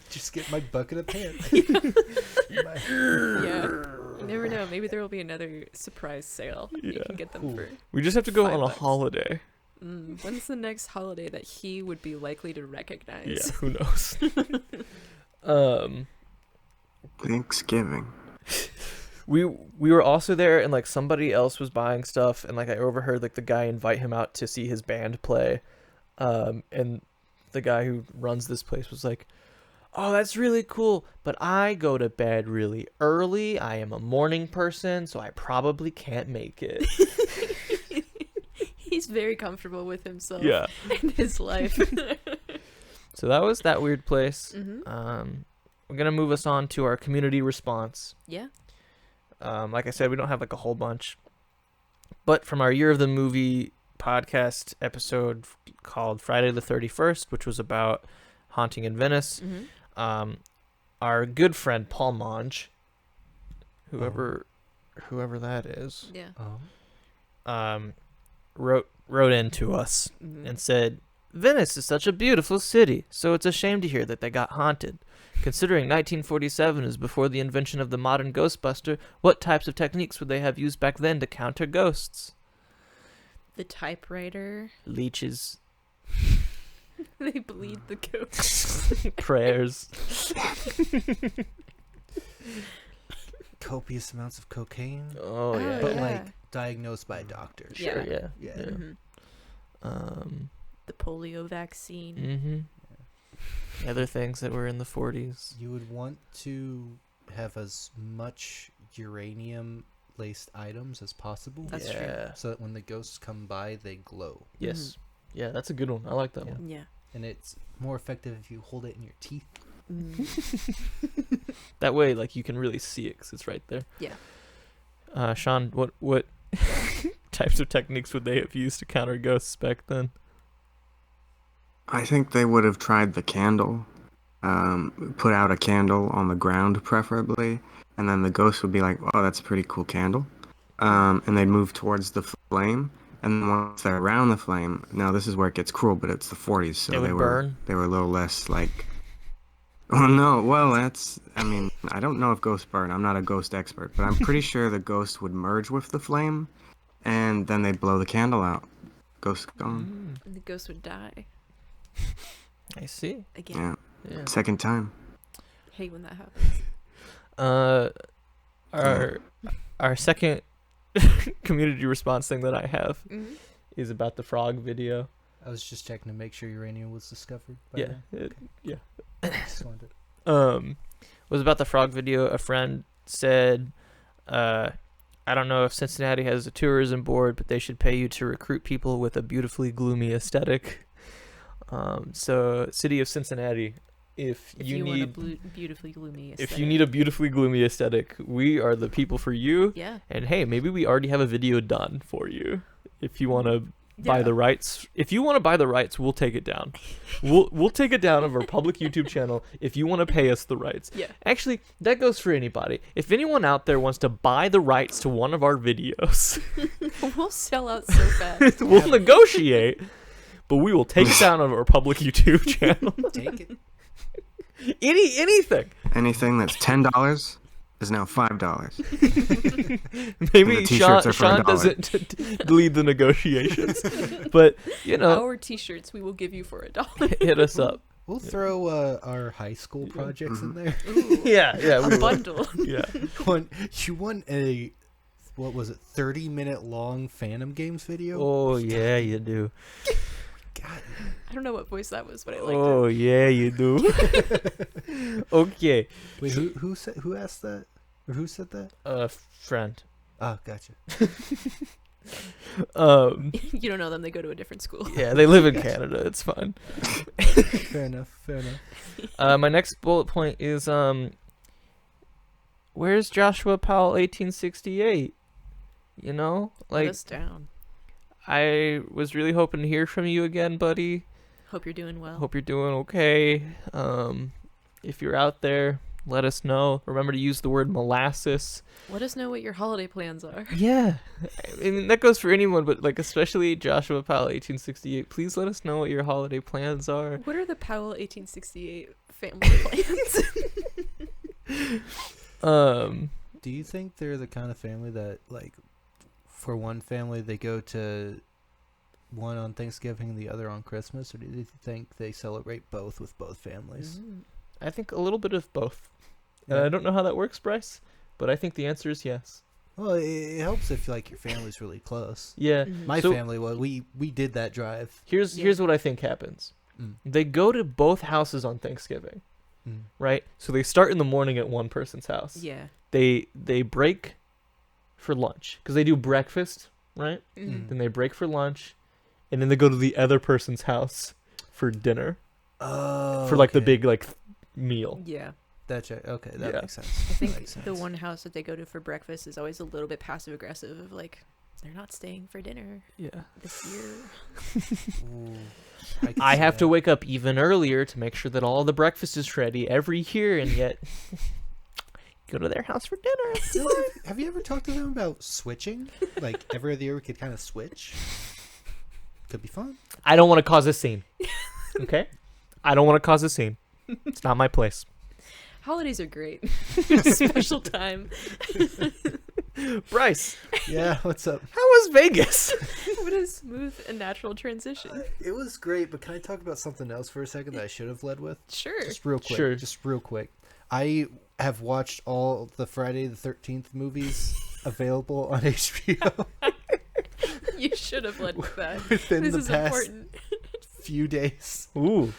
Just get my bucket of pants. My- Yeah. You never know. Maybe there will be another surprise sale. You Yeah. can get them Cool. for. We just have to go on a $5. holiday. When's the next holiday that he would be likely to recognize? Yeah, who knows? Thanksgiving. We were also there, and like somebody else was buying stuff, and like I overheard like the guy invite him out to see his band play, and the guy who runs this place was like, "Oh, that's really cool, but I go to bed really early. I am a morning person, so I probably can't make it." He's very comfortable with himself. Yeah. In his life. So that was that weird place. Mm-hmm. We're gonna move us on to our community response. Yeah. Like I said, we don't have like a whole bunch, but from our Year of the Movie podcast episode called Friday the 31st, which was about Haunting in Venice, Mm-hmm. our good friend Paul Monge, whoever that is, Yeah. wrote into us Mm-hmm. and said, Venice is such a beautiful city, so it's a shame to hear that they got haunted. Considering 1947 is before the invention of the modern Ghostbuster, what types of techniques would they have used back then to counter ghosts? The typewriter. Leeches, They bleed the ghosts. prayers. Copious amounts of cocaine, Oh yeah, but yeah. like diagnosed by a doctor. sure, yeah. Yeah. Mm-hmm. The polio vaccine. Mm-hmm. Other things that were in the 40s. You would want to have as much uranium laced items as possible. That's true. So that when the ghosts come by, they glow. Yes. Yeah, that's a good one. I like that one. Yeah. And it's more effective if you hold it in your teeth. Mm. That way, like, you can really see it because it's right there. Yeah. Sean, what types of techniques would they have used to counter ghosts back then? I think they would have tried the candle, put out a candle on the ground preferably, and then the ghost would be like, "Oh, that's a pretty cool candle," and they'd move towards the flame. And then once they're around the flame, now this is where it gets cruel, but it's the 40s, so They would were burn? they were a little less like. Oh no! Well, that's. I mean, I don't know if ghosts burn. I'm not a ghost expert, but I'm pretty sure the ghost would merge with the flame, and then they'd blow the candle out. Ghost gone. And the ghost would die I see. again. Yeah, Yeah. second time. Hate when that happens. Our second community response thing that I have Mm-hmm. is about the frog video. I was just checking to make sure uranium was discovered. Yeah. Yeah. Just wanted to- Was about the frog video. A friend said, I don't know if Cincinnati has a tourism board, but they should pay you to recruit people with a beautifully gloomy aesthetic. So city of Cincinnati, if you need want a beautifully gloomy aesthetic. if you need a beautifully gloomy aesthetic, we are the people for you. Yeah. And hey, maybe we already have a video done for you. If you want to buy the rights, we'll take it down. We'll take it down of our public YouTube channel if you want to pay us the rights. Yeah. Actually, that goes for anybody. If anyone out there wants to buy the rights to one of our videos, We'll sell out so fast. we'll negotiate, but we will take it down of our public YouTube channel. Take it. Anything. Anything that's $10 is now $5. Maybe And the t-shirts are for Sean $1. doesn't lead the negotiations, but Our t-shirts we will give you for $1. hit us up. We'll throw our high school projects in there. Ooh, Yeah, we a will. bundle. Yeah. You want a, what was it, 30-minute long Phantom Games video? Oh yeah, you do. God. I don't know what voice that was, but I liked Oh yeah, you do. Okay. Wait, who asked that? Or who said that? Friend. Oh, gotcha. it. You don't know them. They go to a different school. Yeah, they live in Canada. It's fine. Fair enough. My next bullet point is where's Joshua Powell 1868? You know, Let like us down. I was really hoping to hear from you again, buddy. Hope you're doing well. Hope you're doing okay. If you're out there, let us know. Remember to use the word molasses. Let us know what your holiday plans are. Yeah. I mean, that goes for anyone, but like especially Joshua Powell 1868. Please let us know what your holiday plans are. What are the Powell 1868 family plans? Do you think they're the kind of family that, like, for one family they go to one on Thanksgiving and the other on Christmas, or do you think they celebrate both with both families? I think a little bit of both. And Yeah. I don't know how that works, Bryce, but I think the answer is yes. Well, it helps if like your family's really close. Yeah. Mhm. My So- family, well, we did that drive. Here's Yeah. what I think happens. Mm. They go to both houses on Thanksgiving, Mm. right? So they start in the morning at one person's house. Yeah. They break for lunch because they do breakfast, right? Mhm. Then they break for lunch. and then they go to the other person's house for dinner. Oh, For like the okay. big like meal. Yeah. That's right. Okay, that Yeah. makes sense. I That think makes the sense. one house that they go to for breakfast is always a little bit passive aggressive of like, they're not staying for dinner Yeah. this year. Ooh, can I see have to that. wake up even earlier to make sure that all the breakfast is ready every year, and yet go to their house for dinner. You know, have you ever talked to them about switching? Like every other year we could kind of switch. Could be fun. I don't want to cause a scene. Okay? I don't want to cause a scene. It's not my place. Holidays are great. Special time. Bryce, Yeah, what's up? how was Vegas? What a smooth and natural transition. It was great, but can I talk about something else for a second that I should have led with? Sure. Just real quick. Sure. Just real quick. I have watched all the Friday the 13th movies available on HBO You should have led with that. within This the is past important. few days. Ooh.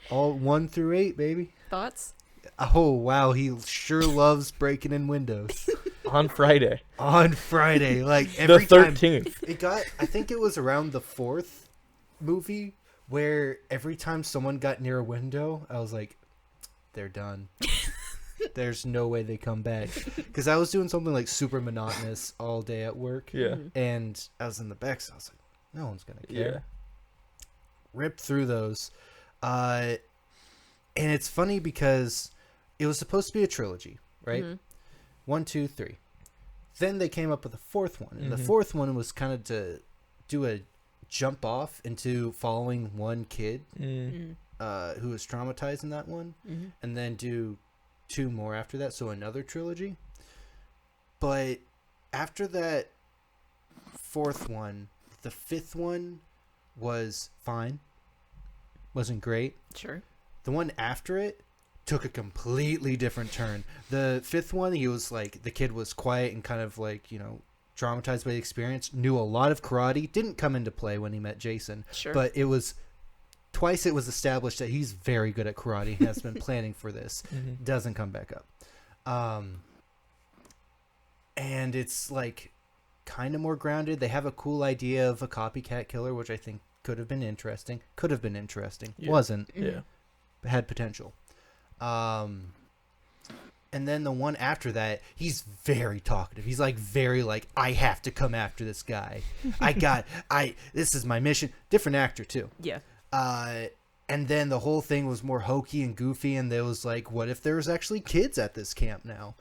All 1 through 8, baby. Thoughts? Oh, wow. He sure loves breaking in windows. On Friday. On Friday. Like, The every time. 13th. It got, I think it was around the 4th movie where every time someone got near a window, I was like, they're done. There's no way they come back. Because I was doing something like super monotonous all day at work. Yeah. Mhm. And I was in the back, so I was like, no one's going to care. Yeah. Ripped through those. And it's funny because it was supposed to be a trilogy, right? Mhm. 1, 2, 3. Then they came up with a fourth one. And the Mhm. fourth one was kind of to do a jump off into following one kid Mm. who was traumatized in that one. Mhm. And then do 2 more after that, so another trilogy. But after that fourth one, the fifth one was fine. Wasn't great. Sure. The one after it took a completely different turn. The fifth one, he was like, the kid was quiet and kind of like, you know, traumatized by the experience, knew a lot of karate, didn't come into play when he met Jason, Sure. but it was twice it was established that he's very good at karate, has been planning for this, Mhm. doesn't come back up. And it's like kind of more grounded. They have a cool idea of a copycat killer, which I think could have been interesting. Yeah. Wasn't. Yeah. Had potential. And then the one after that, he's very talkative. He's like very like, I have to come after this guy. This is my mission. Different actor too. Yeah. And then the whole thing was more hokey and goofy, and there was like, what if there was actually kids at this camp now?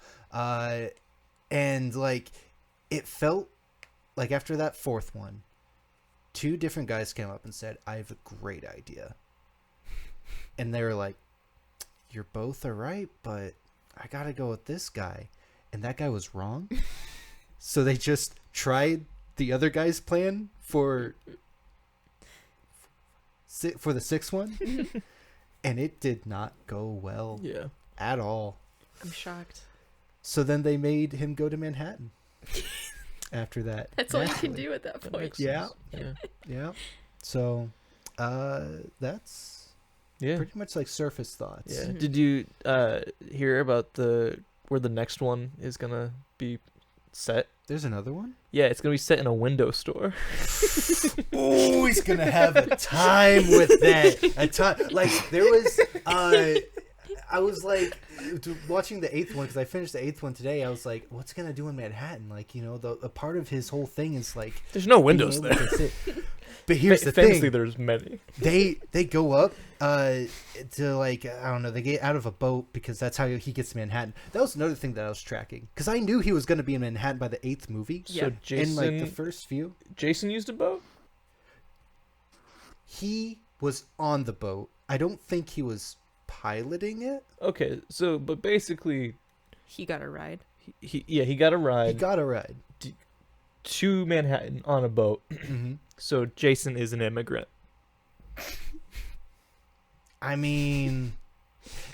And like, it felt like after that fourth one, 2 different guys came up and said, I have a great idea. And they were like, you're both all right, but I gotta go with this guy. And that guy was wrong. So they just tried the other guy's plan for the 6th one. And it did not go well Yeah. at all. I'm shocked. So then they made him go to Manhattan after that. That's all you can naturally. do at that That point. makes Yeah. sense. Yeah. Yeah. So that's Yeah. pretty much like surface thoughts. Yeah. Mhm. Did you hear about where the next one is gonna be set? There's another one? Yeah, it's gonna be set in a window store. Oh, he's gonna have a time with that. A time, like there was. I was like watching the 8th one because I finished the 8th one today. I was like, what's he gonna do in Manhattan? Like, you know, a part of his whole thing is like There's no being windows able there. to sit. But here's the Famously, thing: there's many. they go up to like, I don't know, they get out of a boat because that's how he gets to Manhattan. That was another thing that I was tracking because I knew he was gonna be in Manhattan by the 8th movie. Yeah. So Jason, In like the first few, Jason used a boat. he was on the boat. I don't think he was piloting it. Okay, so but basically, He got a ride. he got a He ride got a ride. to Manhattan on a boat. Mm-hmm. So Jason is an immigrant. I mean,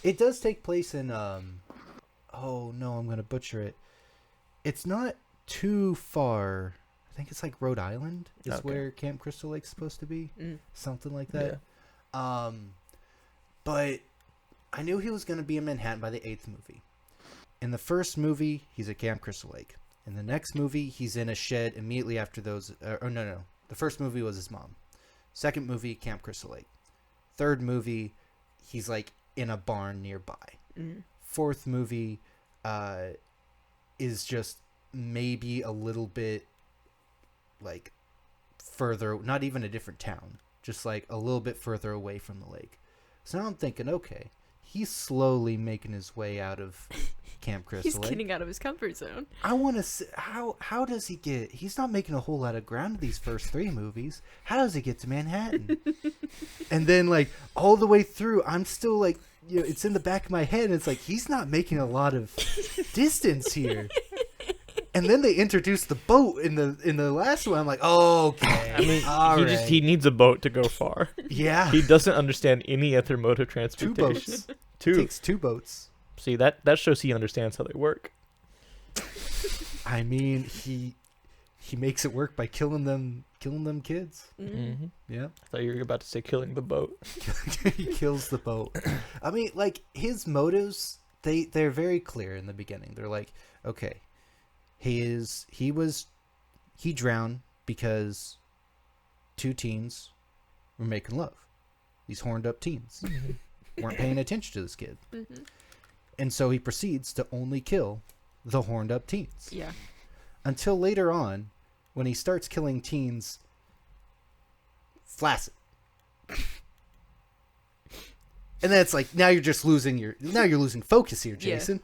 it does take place in oh no, I'm gonna butcher it. It's not too far. I think it's like Rhode Island is Okay. where Camp Crystal Lake's supposed to be. Mm. Something like that. But I knew he was gonna be in Manhattan by the 8th movie. In the first movie, he's at Camp Crystal Lake. In the next movie, he's in a shed immediately after those. No. The first movie was his mom. Second movie, Camp Crystal Lake. Third movie, he's like in a barn nearby. Fourth movie is just maybe a little bit like further, not even a different town, just like a little bit further away from the lake. So now I'm thinking, okay, he's slowly making his way out of Camp Crystal Lake. He's getting out of his comfort zone. I want to see how does he get? He's not making a whole lot of ground in these first 3 movies. How does he get to Manhattan? And then like all the way through, I'm still like, you know, it's in the back of my head. And it's like he's not making a lot of distance here. And then they introduced the boat in the last one. I'm like, oh, okay. I mean, he needs a boat to go far. Yeah. He doesn't understand any other mode of 2 transportation. boats. Two. It takes 2 boats. See, that shows he understands how they work. I mean, he makes it work by killing them kids. Mm-hmm. Yeah. I thought you were about to say killing the boat. He kills the boat. I mean, like his motives, they're very clear in the beginning. They're like, okay, he drowned because 2 teens were making love. These horned up teens weren't paying attention to this kid. And so he proceeds to only kill the horned up teens. Yeah. Until later on, when he starts killing teens flaccid. And then it's like, now you're losing focus here, Jason.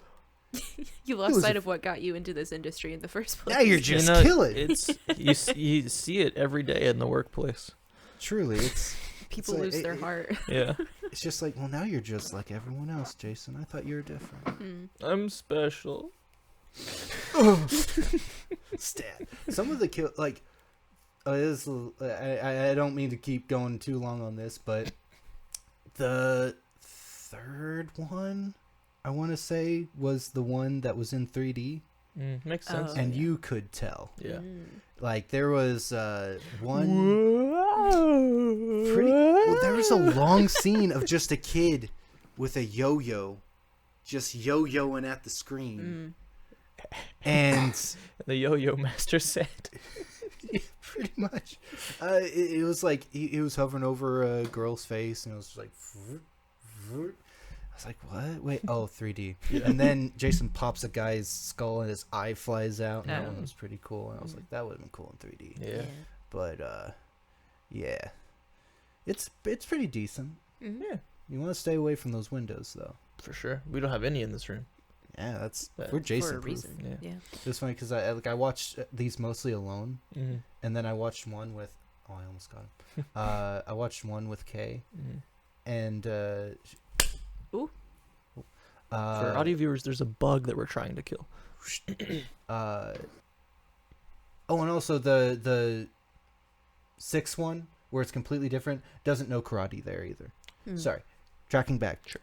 Yeah. You lost sight of what got you into this industry in the first place. Now you're just killing. It's you see it every day in the workplace. Truly, People like, lose their heart. Yeah. It's just like, well, now you're just like everyone else, Jason. I thought you were different. I'm special. Stat. Some of the kill, like, I don't mean to keep going too long on this, but the third one, I want to say, was the one that was in 3D. Makes sense. And you could tell. Yeah. Like, there was one... there was a long scene of just a kid with a yo-yo just yo-yoing at the screen. And the yo-yo master said... Yeah, pretty much. It was like he was hovering over a girl's face, and it was just like... I was like, what? Wait, oh, 3D. Yeah. And then Jason pops a guy's skull and his eye flies out. And that one was pretty cool. And I was like, that would have been cool in 3D. Yeah. But, yeah. It's pretty decent. Yeah. You want to stay away from those windows, though. For sure. We don't have any in this room. Yeah, we're Jason for a proof. reason. Yeah. It's funny because I watched these mostly alone. And then I watched one with... Oh, I almost got him. I watched one with Kay. And... Ooh. For audio viewers, there's a bug that we're trying to kill. And also the 6th one, where it's completely different, doesn't know karate there either. Sorry, tracking back. Sure.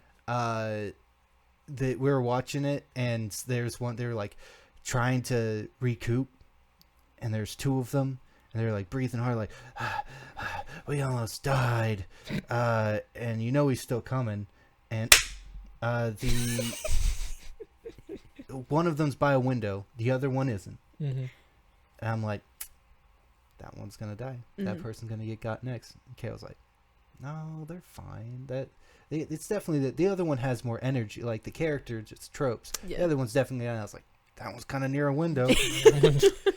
We were watching it, and there's one. They're like trying to recoup, and there's 2 of them, and they're like breathing hard, like we almost died, and you know he's still coming. And the one of them's by a window, the other one isn't. And I'm like, that one's gonna die. That person's gonna get got next. And Kay was like, no, they're fine. It's definitely the other one has more energy. Like the character just tropes. Yeah. The other one's definitely. I was like, that one's kind of near a window.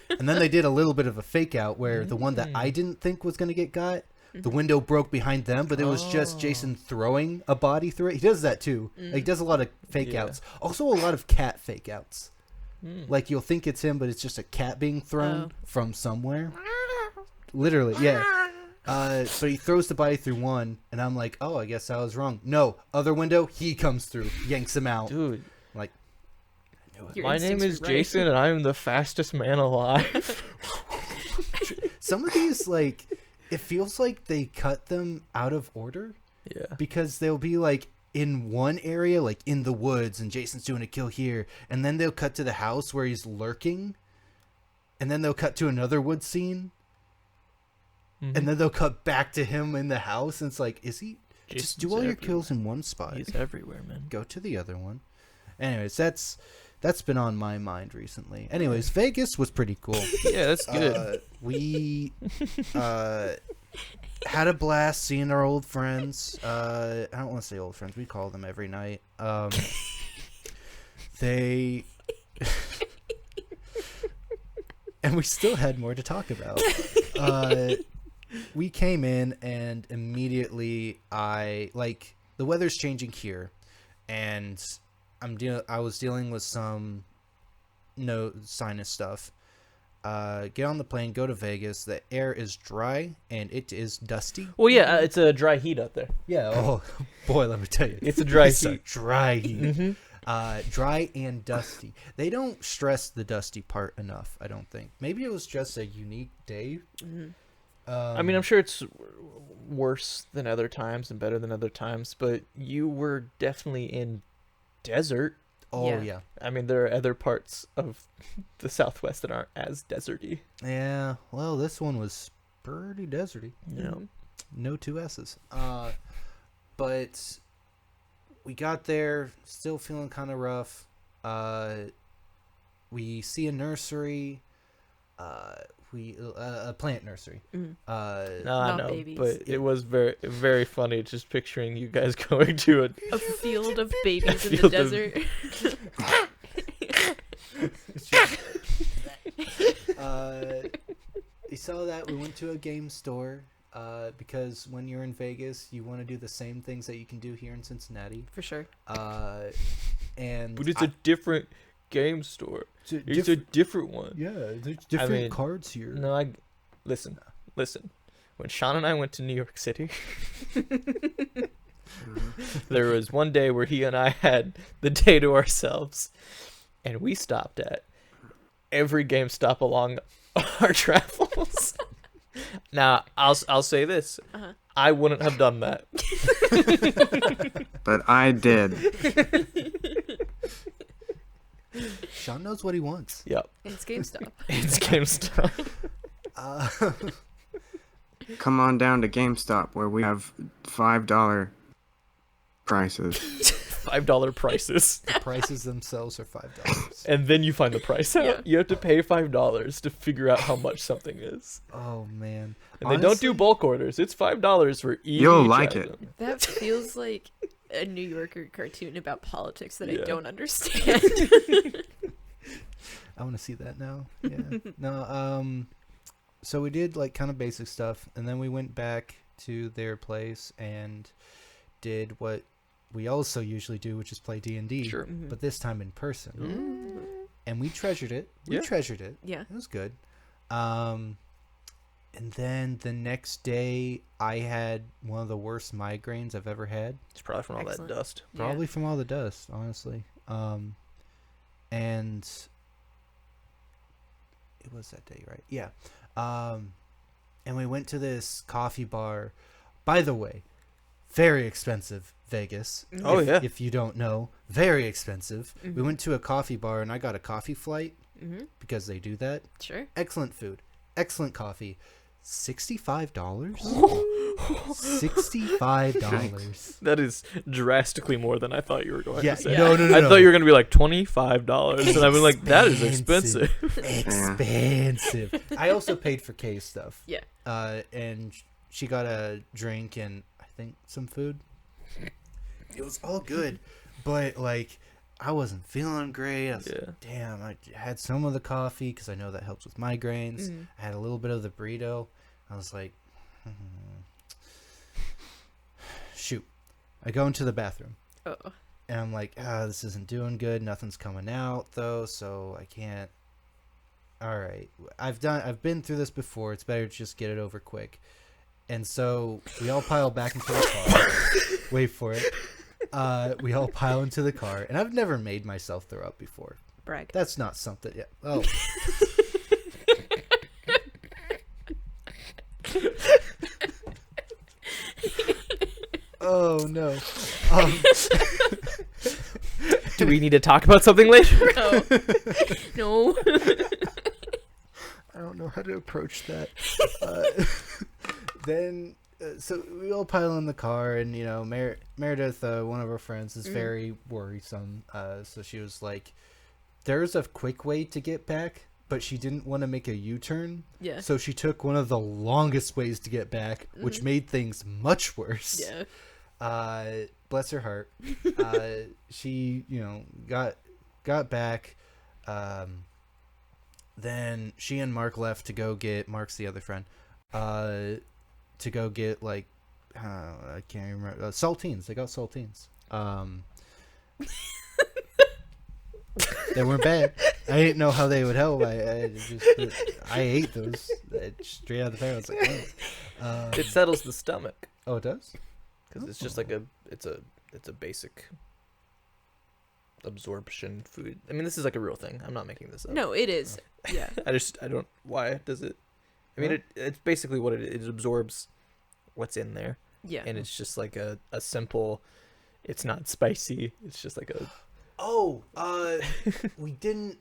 And then they did a little bit of a fake out where the one that I didn't think was gonna get got. The window broke behind them, but it was just Jason throwing a body through it. He does that too. Like, he does a lot of fake outs. Also a lot of cat fake outs. Like you'll think it's him, but it's just a cat being thrown from somewhere. Literally, yeah. But he throws the body through one, and I'm like, oh, I guess I was wrong. No, other window, he comes through, yanks him out. Dude. Like, my name is Jason, and I'm the fastest man alive. Some of these, like... It feels like they cut them out of order. Yeah. Because they'll be like in one area, like in the woods, and Jason's doing a kill here, and then they'll cut to the house where he's lurking, and then they'll cut to another wood scene, and then they'll cut back to him in the house, and it's like, is he... Jason's just do all your kills in one spot. He's everywhere, man. Go to the other one. Anyways, that's been on my mind recently. Anyways, Vegas was pretty cool. Yeah, that's good. Had a blast seeing our old friends. I don't want to say old friends. We call them every night. They and we still had more to talk about. We came in and immediately the weather's changing here, and I was dealing with some sinus stuff. Get on the plane, go to Vegas. The air is dry and it is dusty. Well, yeah, it's a dry heat out there. Yeah. Oh boy, let me tell you, It's a dry it's a heat. dry heat. Mm-hmm. Dry and dusty. They don't stress the dusty part enough, I don't think. Maybe it was just a unique day. Mm-hmm. I mean, I'm sure it's worse than other times and better than other times, but you were definitely in desert. Oh yeah. I mean, there are other parts of the Southwest that aren't as deserty. Yeah. Well, this one was pretty deserty. You know, No two S's. But we got there, still feeling kind of rough. We see a nursery. A plant nursery. Mm. no, I Not know, babies. but it was very, very funny just picturing you guys going to A field of babies in the field of- desert. We saw that. We went to a game store because when you're in Vegas, you want to do the same things that you can do here in Cincinnati. For sure. And but it's a different game store. It's a different one. yeah, there's different cards here. No, listen. When Sean and I went to New York City, there was one day where he and I had the day to ourselves, and we stopped at every GameStop along our travels. Now, I'll say this: I wouldn't have done that. But I did. Sean knows what he wants. Yep, It's GameStop. it's GameStop. Come on down to GameStop where we have $5 prices. $5 prices, The prices themselves are $5. and then you find the price out. Yeah. You have to pay $5 to figure out how much something is. Oh man! And they don't do Honestly, bulk orders. It's $5 for each. You'll like it. item. That feels like a New Yorker cartoon about politics that Yeah. I don't understand. I want to see that now. Yeah. No. So we did like kind of basic stuff, and then we went back to their place and did what we also usually do, which is play D&D. Sure. Mhm. But this time in person. Mm. And we treasured it. We Yeah. treasured it. Yeah. It was good. And then the next day, I had one of the worst migraines I've ever had. It's probably from all Excellent. that dust. Probably from all the dust, honestly. And it was that day, right? Yeah. And we went to this coffee bar. By the way, very expensive, Vegas. Oh, if, yeah. If you don't know, very expensive. We Mhm. went to a coffee bar and I got a coffee flight Mm-hmm. because they do that. Sure. Excellent food, excellent coffee. $65. $65. That is drastically more than I thought you were going Yeah, to say. no. I thought you were going to be like $25, and I've been like, that is expensive. Expensive. I also paid for Kay's stuff. Yeah. And she got a drink and I think some food. It was all good, but like I wasn't feeling great. I was Yeah. like, damn, I had some of the coffee because I know that helps with migraines. Mhm. I had a little bit of the burrito. I was like, shoot. I go into the bathroom. Oh. And I'm like, this isn't doing good. Nothing's coming out though, so I can't. All right, I've been through this before. It's better to just get it over quick. And so we all pile back into the car. Wait for it. We all pile into the car, and I've never made myself throw up before. Brag. That's not something. Yeah. Oh. Oh no. Do we need to talk about something later? No. I don't know how to approach that. Then, so we all pile in the car, and you know, Meredith, one of our friends, is very worrisome. So she was like, "There's a quick way to get back, but she didn't want to make a U-turn. Yeah. So she took one of the longest ways to get back, which made things much worse. Yeah. Bless her heart. She, got back. Then she and Mark left to go get, Mark's the other friend, to go get, like, I can't remember, saltines. They got saltines. They weren't bad. I didn't know how they would help. I ate those straight out of the pan. I was like, oh. It settles the stomach. Oh, it does? Because it's just like it's a basic absorption food. I mean, this is like a real thing. I'm not making this up. No, it is. Yeah. I don't, why does it? I mean, it's basically what it absorbs what's in there. Yeah. And it's just like a simple, it's not spicy. It's just like a. Oh, we didn't.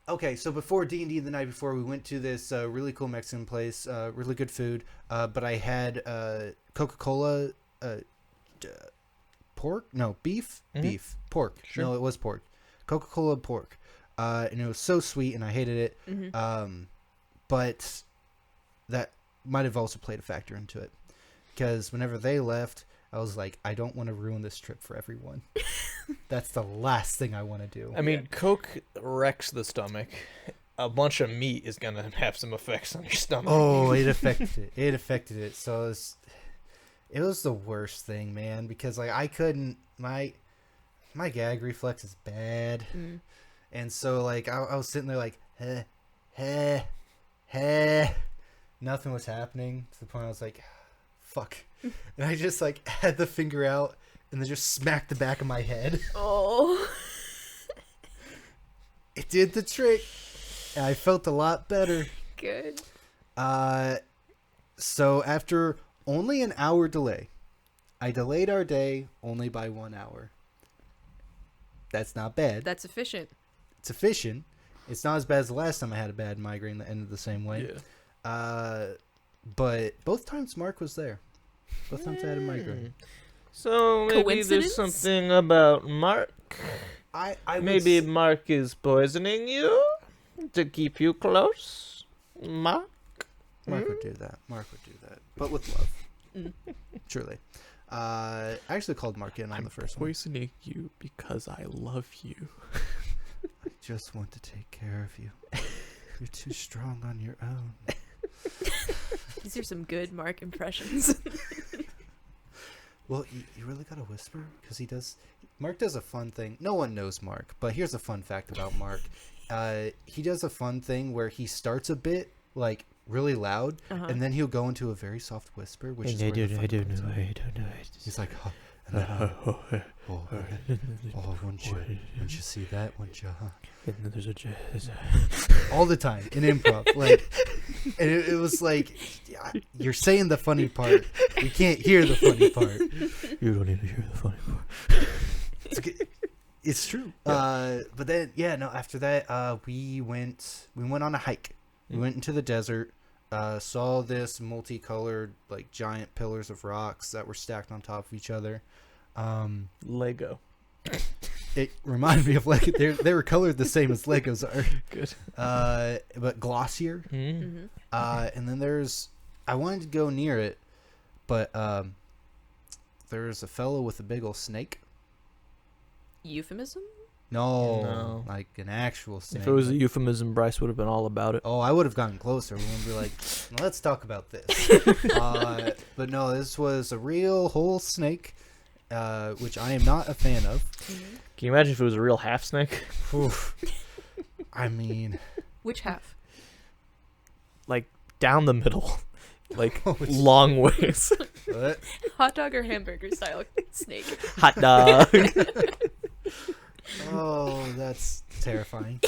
Okay, so before D&D the night before, we went to this really cool Mexican place, really good food. But I had Coca-Cola, pork? No, beef? Mhm. Beef. Pork. Sure. No, it was pork. Coca-Cola pork. And it was so sweet, and I hated it. Mm-hmm. But that might have also played a factor into it. Because whenever they left, I was like, I don't want to ruin this trip for everyone. That's the last thing I want to do. I mean, Coke wrecks the stomach. A bunch of meat is going to have some effects on your stomach. Oh, it affected it. It affected it. So it was the worst thing, man, because like I couldn't, my gag reflex is bad. Mm. And so like I was sitting there like, nothing was happening to the point I was like, fuck. And I just like had the finger out and then just smacked the back of my head. Oh. It did the trick. And I felt a lot better. Good. So after only an hour delay, I delayed our day only by 1 hour. That's not bad. That's efficient. It's efficient. It's not as bad as the last time I had a bad migraine that ended the same way. Yeah. But both times Mark was there. Both times I had a migraine. So maybe there's something about Mark. Maybe Mark is poisoning you to keep you close. Mark? Mark would do that. Mark would do that. But with love. Truly. I actually called Mark in on the first one. Poisoning you because I love you. I just want to take care of you. You're too strong on your own. These are some good Mark impressions. Well, you really gotta whisper because Mark does a fun thing. No one knows Mark, but here's a fun fact about Mark. He does a fun thing where he starts a bit like really loud, and then he'll go into a very soft whisper, which is where the fun comes in. He's like, won't you see that? Won't you? And then there's a jazz. All the time in improv, like, and it was like, you're saying the funny part, we can't hear the funny part. You don't need to hear the funny part. It's true. Yeah. But then, after that, we went on a hike. We went into the desert, saw this multicolored, like, giant pillars of rocks that were stacked on top of each other. Lego. It reminded me of Lego. They were colored the same as Legos are. Good. But glossier. Mm-hmm. And then I wanted to go near it, but there's a fellow with a big old snake. Euphemism? No, like an actual snake. If it was a euphemism, Bryce would have been all about it. Oh, I would have gotten closer. We would be like, let's talk about this. But no, this was a real whole snake, which I am not a fan of. Mm-hmm. Can you imagine if it was a real half snake? Oof. I mean, Which half? Like down the middle, like long ways. what? Hot dog or hamburger style snake? Hot dog. Oh, that's terrifying.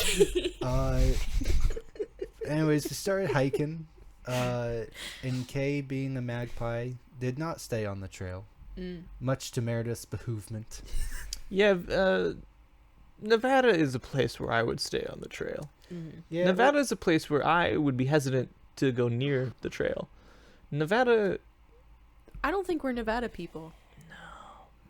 Anyways, we started hiking. And Kay, being a magpie, did not stay on the trail, much to Meredith's behoovement. Yeah, Nevada is a place where I would stay on the trail. Mm-hmm. Yeah, Nevada is a place where I would be hesitant to go near the trail. Nevada, I don't think we're Nevada people.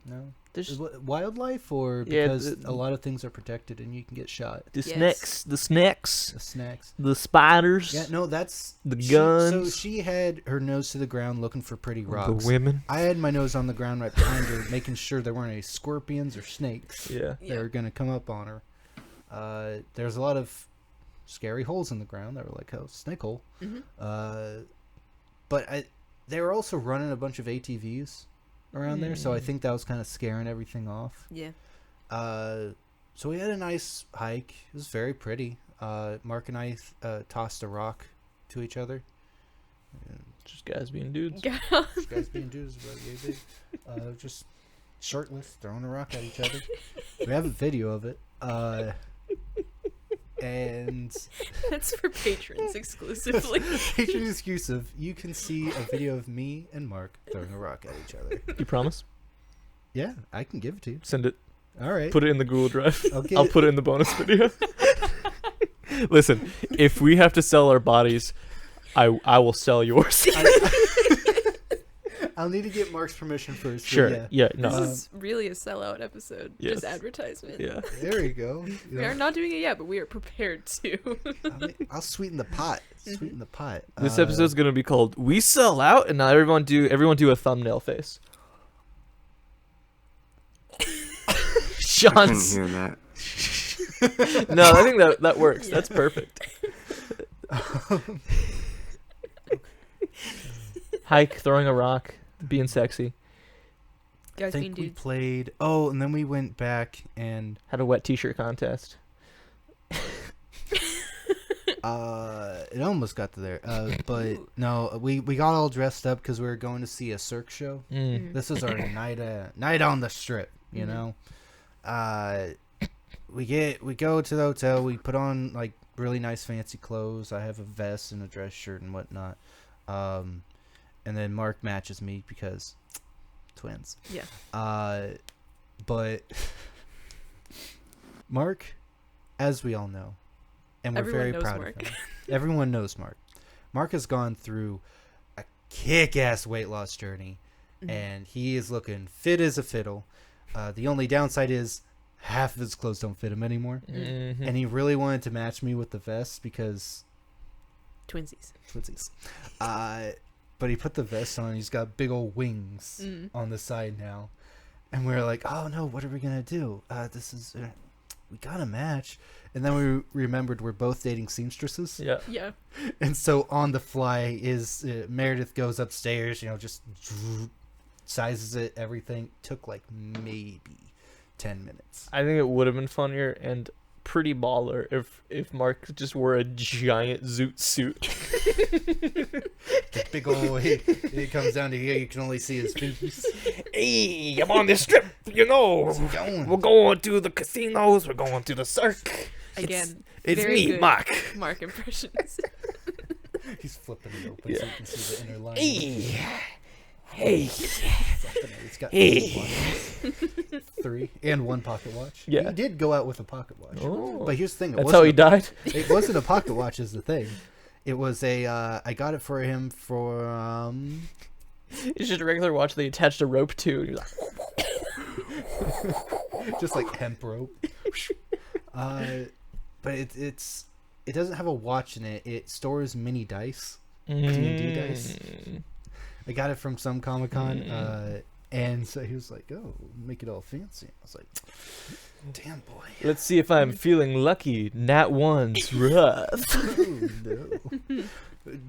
No. There's Wildlife, or Yeah, because a lot of things are protected and you can get shot. the Yes. snakes, the snakes, The snacks. the spiders, Yeah, no, that's the So guns, she had her nose to the ground looking for pretty rocks. the women. I had my nose on the ground right behind her, making sure there weren't any scorpions or snakes Yeah. that were going to come up on her. There's a lot of scary holes in the ground that were like, oh, snake hole. But they were also running a bunch of ATVs around there, so I think that was kind of scaring everything off. Yeah. So we had a nice hike. It was very pretty. Mark and I tossed a rock to each other. Just guys being dudes. Just guys being dudes, but yeah, just shirtless, throwing a rock at each other. We have a video of it. And That's for patrons exclusively. patron exclusive, you can see a video of me and Mark throwing a rock at each other. You promise? Yeah, I can give it to you. Send it. All right. Put it in the Google Drive. Okay. I'll put it in the bonus video. Listen, if we have to sell our bodies, I will sell yours. I'll need to get Mark's permission first. Sure. Yeah. Yeah. No. This is really a sellout episode. Yes. Just advertisement. Yeah. There you go. We are not doing it yet, but we are prepared to. I'll sweeten the pot. Sweeten the pot. This episode's gonna be called "We Sell Out," and now everyone do a thumbnail face. I couldn't Sean's. hear that. No, I think that works. Yeah. That's perfect. Hike, throwing a rock, being sexy. I Guys being think we dudes. played. Oh, and then we went back and Had a wet T-shirt contest. it almost got to there. But no, we got all dressed up because we were going to see a Cirque show. Mm. This was our night on the strip, you know. We go to the hotel. We put on like really nice fancy clothes. I have a vest and a dress shirt and whatnot. And then Mark matches me because twins. Yeah. But Mark, as we all know, and we're Everyone very knows proud Mark. of him. Everyone knows Mark. Mark has gone through a kick-ass weight loss journey, and he is looking fit as a fiddle. The only downside is half of his clothes don't fit him anymore. Mhm. And he really wanted to match me with the vest because Twinsies. twinsies. But he put the vest on. He's got big old wings on the side now. And we're like, oh no, what are we going to do? We got to match. And then we remembered we're both dating seamstresses. Yeah. Yeah. And so on the fly is Meredith goes upstairs, just sizes it, everything. Took like maybe 10 minutes. I think it would have been funnier and pretty baller if Mark just wore a giant zoot suit. The big old, it comes down to here, you can only see his fingers. Hey, I'm on this trip, We're going to the casinos. We're going to the Cirque. Again, It's very me, good Mark. Mark impressions. He's flipping it open so you can see the inner line. Hey. It's got Hey. 3 and 1 pocket watch. Yeah. He did go out with a pocket watch. Oh. But here's the thing. That's how he died? It wasn't a pocket watch is the thing. It was I got it for him for, It's just a regular watch they attached a rope to. And you're like, just like hemp rope. But it doesn't have a watch in it. It stores mini dice. D&D dice. I got it from some Comic-Con, and so he was like, "Oh, make it all fancy." I was like, "Damn, boy." Let's see if I'm feeling lucky. Nat 1's rough. Oh, no.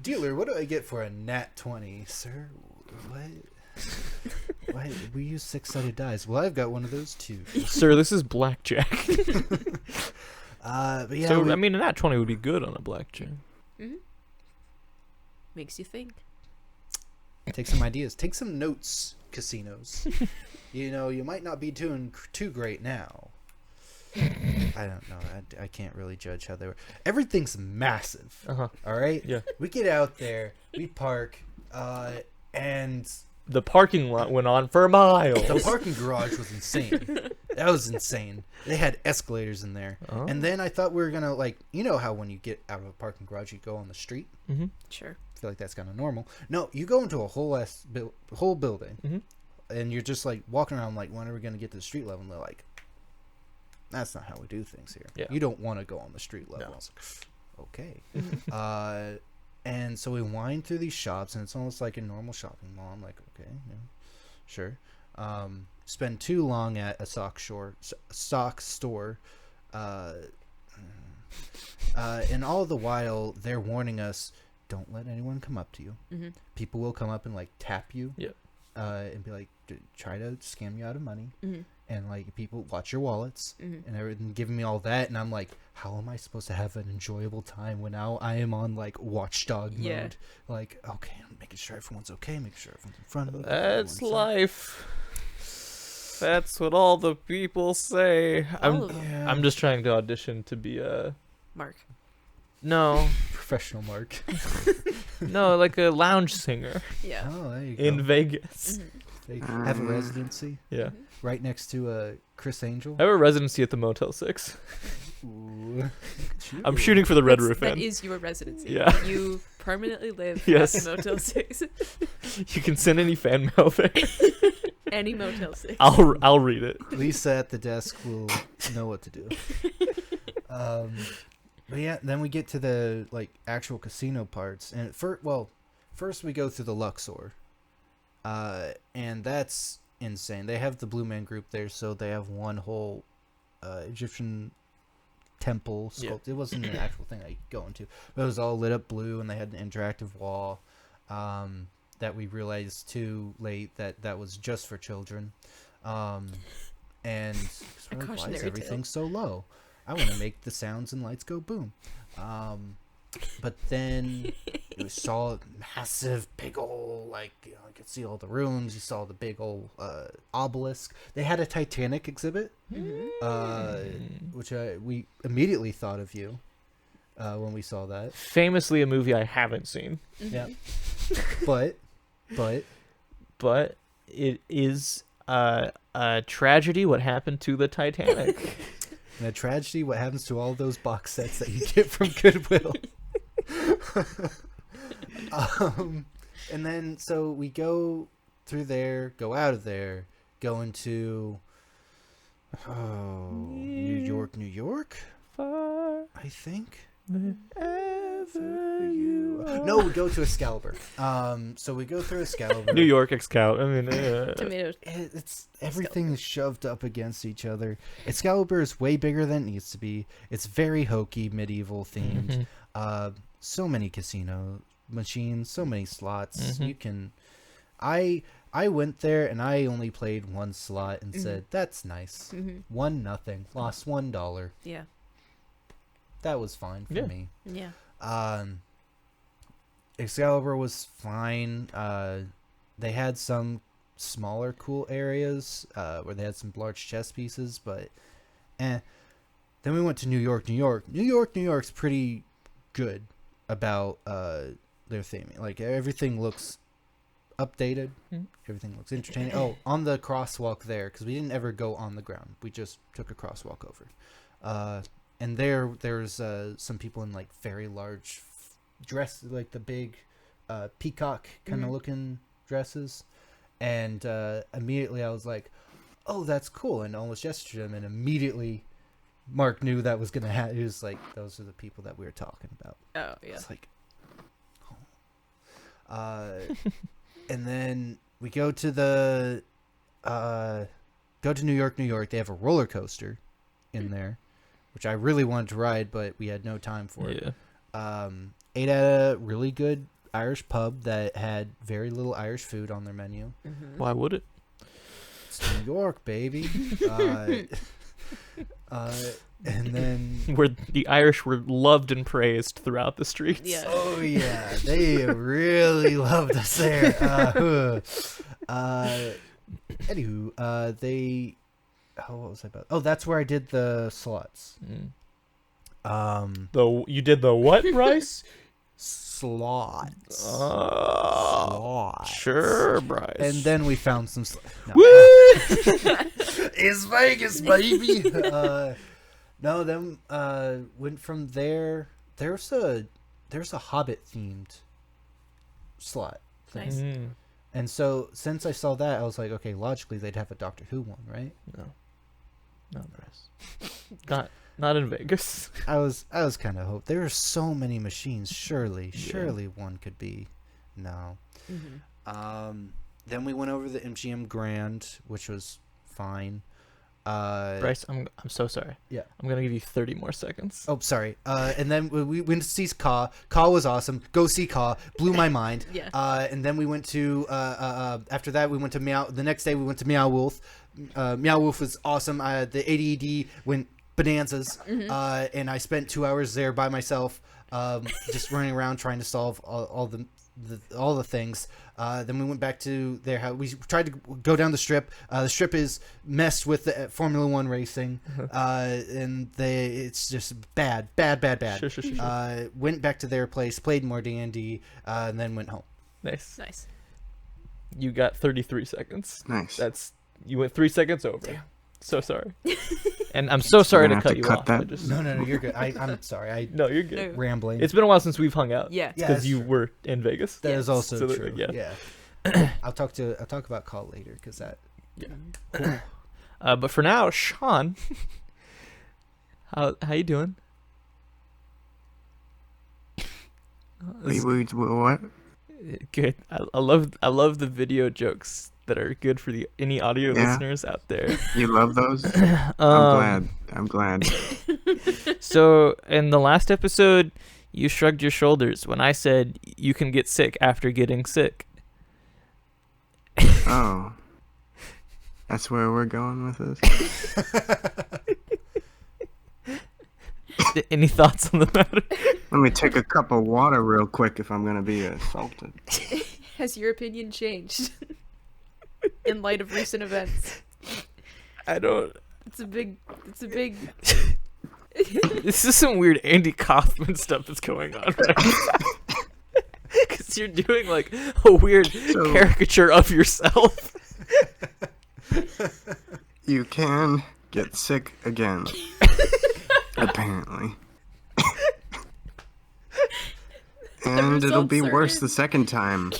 Dealer, what do I get for a nat 20, sir? What? Why we use 6-sided dice? Well, I've got one of those too. Sir, this is blackjack. But yeah, So, I mean, a nat 20 would be good on a blackjack. Makes you think. take some ideas, take some notes, casinos. You might not be doing too great now. I don't know. I can't really judge how they were. Everything's massive. Uh-huh. All right. Yeah. We get out there, we park, and The parking lot went on for miles. the parking garage was insane. That was insane. They had escalators in there. Oh. And then I thought we were gonna how when you get out of a parking garage, you go on the street. Mm-hmm. Sure. I feel like that's kind of normal. No, you go into a whole building. Mm-hmm. and you're just like walking around like, when are we gonna get to the street level? And they're like, that's not how we do things here. Yeah. You don't want to go on the street level. No. I was like, okay. And so we wind through these shops, and it's almost like a normal shopping mall. I'm like, okay, yeah, sure. Spend too long at a sock store. And all the while, they're warning us, don't let anyone come up to you. Mm-hmm. People will come up and, like, tap you. Yep. And be like, try to scam you out of money. Mm-hmm. And, like, people watch your wallets. Mm-hmm. And everything, giving me all that. And I'm like, how am I supposed to have an enjoyable time when now I am on, like, watchdog Yeah. mode? Like, okay, I'm making sure everyone's okay, making sure everyone's in front of me. That's everyone's life. That's what all the people say. All of them. Yeah. I'm just trying to audition to be a Mark. no, Professional Mark. no, like a lounge singer Yeah. Oh, there you in go. Vegas. Mm-hmm. They have a residency Yeah, right next to Chris Angel. I have a residency at the Motel 6. Ooh. Look at you. I'm shooting for the Red Roof That Inn. is your residency. Yeah. You permanently live Yes. at the Motel 6. You can send any fan mail there. Any Motel 6. I'll read it. Lisa at the desk will know what to do. But yeah, then we get to the like actual casino parts, and first we go through the Luxor, and that's insane. They have the Blue Man Group there, so they have one whole Egyptian temple sculpt. Yeah. It wasn't an actual thing I could go into, but it was all lit up blue, and they had an interactive wall. That we realized too late that was just for children, and A why is cautionary everything tale. so low? I want to make the sounds and lights go boom. But then you saw massive, big old, like, you know, you could see all the rooms. You saw the big old obelisk. They had a Titanic exhibit, which we immediately thought of you when we saw that. Famously, a movie I haven't seen, Yeah, but it is a tragedy. What happened to the Titanic? and a tragedy. What happens to all those box sets that you get from Goodwill? And then so we go through there, go out of there, go into New York, Far I think. wherever you are. No, we go to Excalibur. So we go through Excalibur. New York Excalibur. I mean, Tomatoes. It's everything is shoved up against each other. Excalibur is way bigger than it needs to be. It's very hokey, medieval themed. So many casino machines, so many slots. You can. I went there and I only played one slot and said, "That's nice." 1-0, lost $1. Yeah. That was fine for Yeah. me. Yeah. Excalibur was fine. They had some smaller cool areas where they had some large chess pieces, but Then we went to New York. New York's pretty good about their theming. Like, everything looks updated. Everything looks entertaining. Oh, on the crosswalk there, because we didn't ever go on the ground. We just took a crosswalk over. And there's some people in, like, very large dress, like the big peacock kind of looking dresses. And immediately I was like, oh, that's cool. And almost gestured to him, and immediately Mark knew that was going to happen. He was like, those are the people that we were talking about. Oh, yeah. It's like, oh. And then we go to New York. They have a roller coaster in there, which I really wanted to ride, but we had no time for it. Ate at a really good Irish pub that had very little Irish food on their menu. Why would it? It's New York, baby. And then Where the Irish were loved and praised throughout the streets. Yeah. oh yeah, they really loved us there. Anywho, they. Oh, what was I about? Oh, that's where I did the slots. You did the what, Bryce? Slots. Slots. Sure, Bryce. And then we found some. No. Woo! It's Vegas, baby. No, then went from there. There's a Hobbit themed slot thing. Nice. And so since I saw that, I was like, okay, logically they'd have a Doctor Who one, right? No, not Bryce. Not in Vegas. I was kind of hoping there are so many machines. Surely one could be. No. Mm-hmm. Then we went over the MGM Grand, which was fine. Bryce, I'm so sorry. Yeah. I'm gonna give you 30 more seconds. Oh, sorry. And then we went to see Ka. Ka was awesome. Go see Ka. Blew my mind. Yeah. And then we went to after that we went to Meow. The next day we went to Meow Wolf. Meow Wolf was awesome. The ADD went bonanzas. And I spent 2 hours there by myself, just running around trying to solve all the things. Then we went back to their house. We tried to go down the strip. The strip is messed with the Formula One racing, and it's just bad. Sure. Went back to their place, played more D&D, and then went home. Nice. You got 33 seconds. Nice. You went 3 seconds over. Damn. So sorry. And I'm so sorry to cut you off. That. No, you're good. I'm sorry. No, you're good. Rambling. It's been a while since we've hung out. Yeah. Because you were in Vegas. That is also So true. yeah. I'll talk about Call later because that. Yeah. But for now, Sean, how you doing? What? Good. I love the video jokes that are good for any audio listeners out there. You love those? I'm glad. So in the last episode, you shrugged your shoulders when I said you can get sick after getting sick. Oh. That's where we're going with this? Any thoughts on the matter? Let me take a cup of water real quick if I'm going to be assaulted. Has your opinion changed in light of recent events? I don't... It's a big... This is some weird Andy Kaufman stuff that's going on right now. Because you're doing like a weird caricature of yourself. You can get sick again. Apparently. And it'll be worse the second time.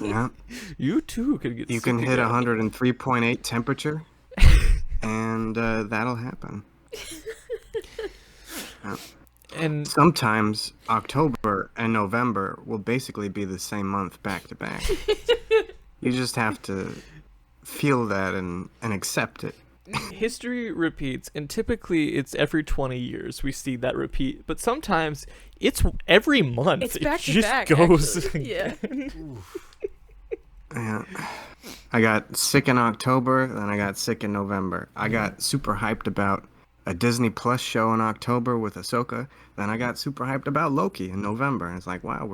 Yeah. You too could get sick. You can hit 103.8 temperature. And that'll happen. Yeah. And sometimes October and November will basically be the same month back to back. You just have to feel that and accept it. History repeats, and typically it's every 20 years we see that repeat. But sometimes it's every month. It's back to just back, goes. actually. Yeah. Yeah. I got sick in October, then I got sick in November. I got super hyped about a Disney Plus show in October with Ahsoka. Then I got super hyped about Loki in November. And it's like, wow,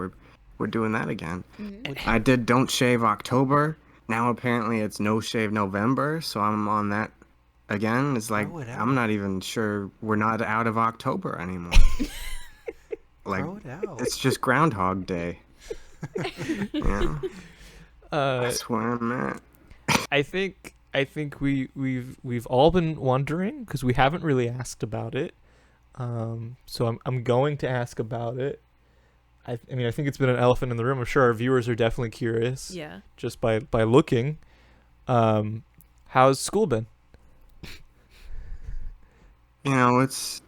we're doing that again. Mm-hmm. I did Don't Shave October. Now apparently it's No Shave November. So I'm on that again. It's like, I'm not even sure we're not out of October anymore. Like, it's just Groundhog Day. Yeah. That's where I'm at. I think we've all been wondering because we haven't really asked about it. So I'm going to ask about it. I mean I think it's been an elephant in the room. I'm sure our viewers are definitely curious. Yeah. Just by looking. How's school been? You know, it's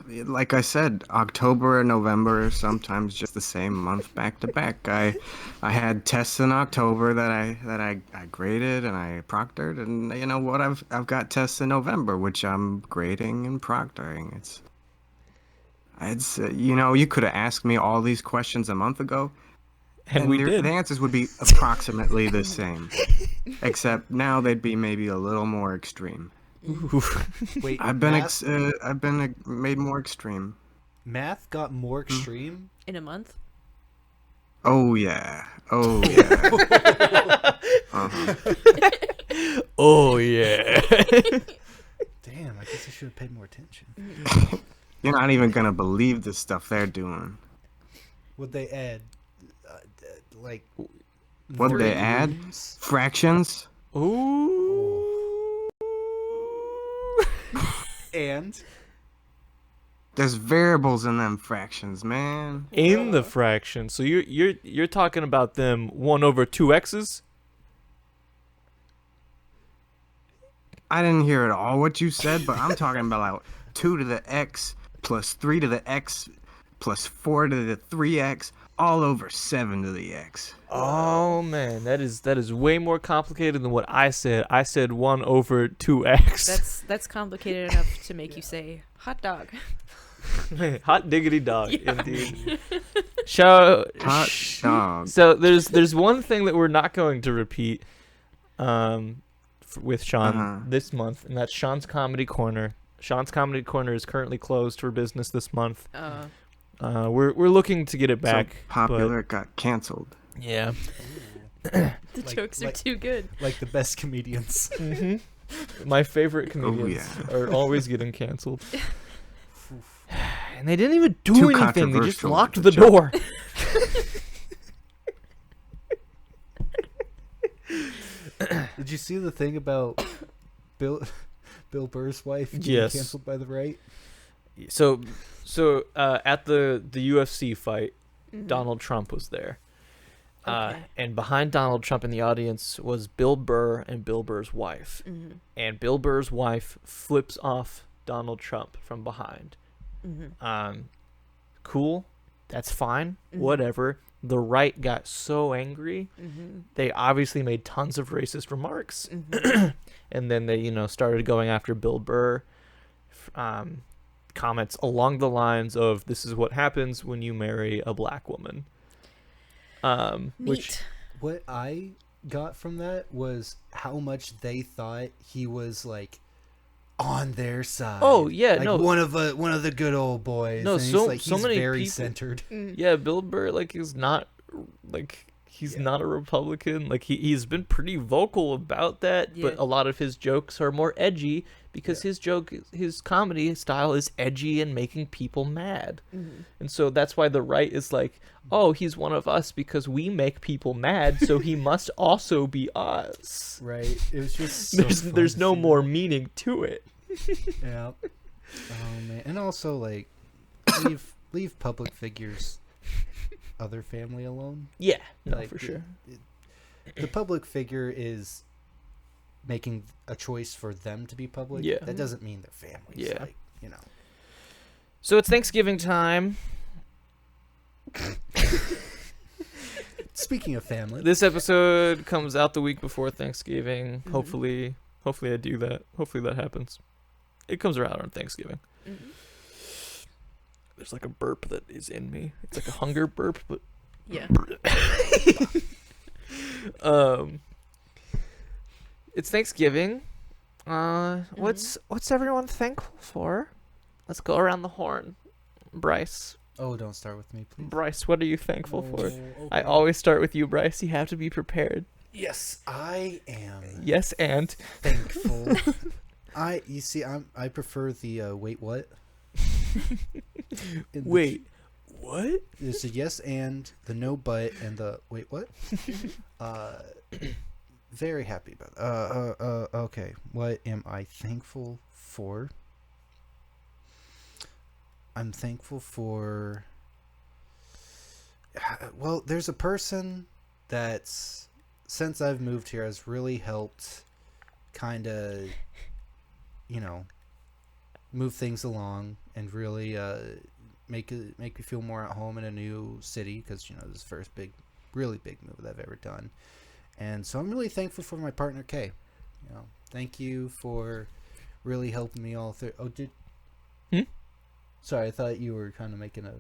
like I said, October and November sometimes just the same month back to back. I had tests in October that I graded and I proctored, and you know what, I've got tests in November which I'm grading and proctoring. It's you know, you could have asked me all these questions a month ago, and we did. The answers would be approximately the same, except now they'd be maybe a little more extreme. Wait, I've been made more extreme. Math got more extreme in a month. Oh yeah. Uh-huh. Oh yeah. Damn, I guess I should have paid more attention. You're not even gonna believe the stuff they're doing. Would they add like? What'd they add? Fractions. Ooh. And There's variables in them fractions, man. In the fraction. So you're talking about them 1 over 2x's? I didn't hear at all what you said, but I'm talking about like 2 to the x plus 3 to the x plus 4 to the 3x all over 7 to the x. Oh man, that is way more complicated than what I said. I said 1 over 2x. That's complicated enough to make you say hot dog. Hot diggity dog, Yeah. indeed. Hot dog. So there's one thing that we're not going to repeat with Sean this month, and that's Sean's Comedy Corner. Sean's Comedy Corner is currently closed for business this month. We're looking to get it back. So popular, it got canceled. Yeah. The jokes are too good. Like the best comedians. My favorite comedians are always getting canceled. And they didn't even do anything. They just locked the door. Did you see the thing about Bill Burr's wife getting Yes. canceled by the right? So at the UFC fight, Mhm. Donald Trump was there. Okay. And behind Donald Trump in the audience was Bill Burr and Bill Burr's wife. Mhm. And Bill Burr's wife flips off Donald Trump from behind. Mhm. Cool. That's fine. Mhm. Whatever. The right got so angry. Mhm. They obviously made tons of racist remarks. Mhm. And then they, started going after Bill Burr. Comments along the lines of, this is what happens when you marry a black woman. Which Neat. What I got from that was how much they thought he was like on their side. Oh, yeah, like no. one of the good old boys. No, and he's so- like, so he's many very people- centered. Yeah, Bill Burr is not he's not a Republican. He's been pretty vocal about that, but Yeah. a lot of his jokes are more edgy because his comedy style is edgy and making people mad. Mhm. And so that's why the right is like, oh, he's one of us because we make people mad, so he must also be us. Right. It was just so There's fun no to see more that. meaning to it. Yeah. Oh man. And also leave public figures other family alone. Yeah, no, Like, for sure. The public figure is making a choice for them to be public. Yeah. That doesn't mean their families. Yeah. So So it's Thanksgiving time. speaking of family, This episode comes out the week before Thanksgiving. Mhm. Hopefully I do that. Hopefully that happens. It comes around on Thanksgiving. Mhm. There's a burp that is in me. It's like a hunger burp, but Yeah. It's Thanksgiving. What's everyone thankful for? Let's go around the horn. Bryce. oh, don't start with me, please. Bryce, what are you thankful for? Oh, I okay. always start with you, Bryce. You have to be prepared. Yes, I am Yes, and thankful. I prefer the wait what? In the- wait, what? There's a yes and the no but and the wait what? Very happy about that. Okay. What am I thankful for? I'm thankful for well, there's a person that's since I've moved here has really helped kind of move things along and really make me feel more at home in a new city because this is the first really big move that I've ever done, and so I'm really thankful for my partner Kay. Thank you for really helping me all through. Sorry, I thought you were kind of making a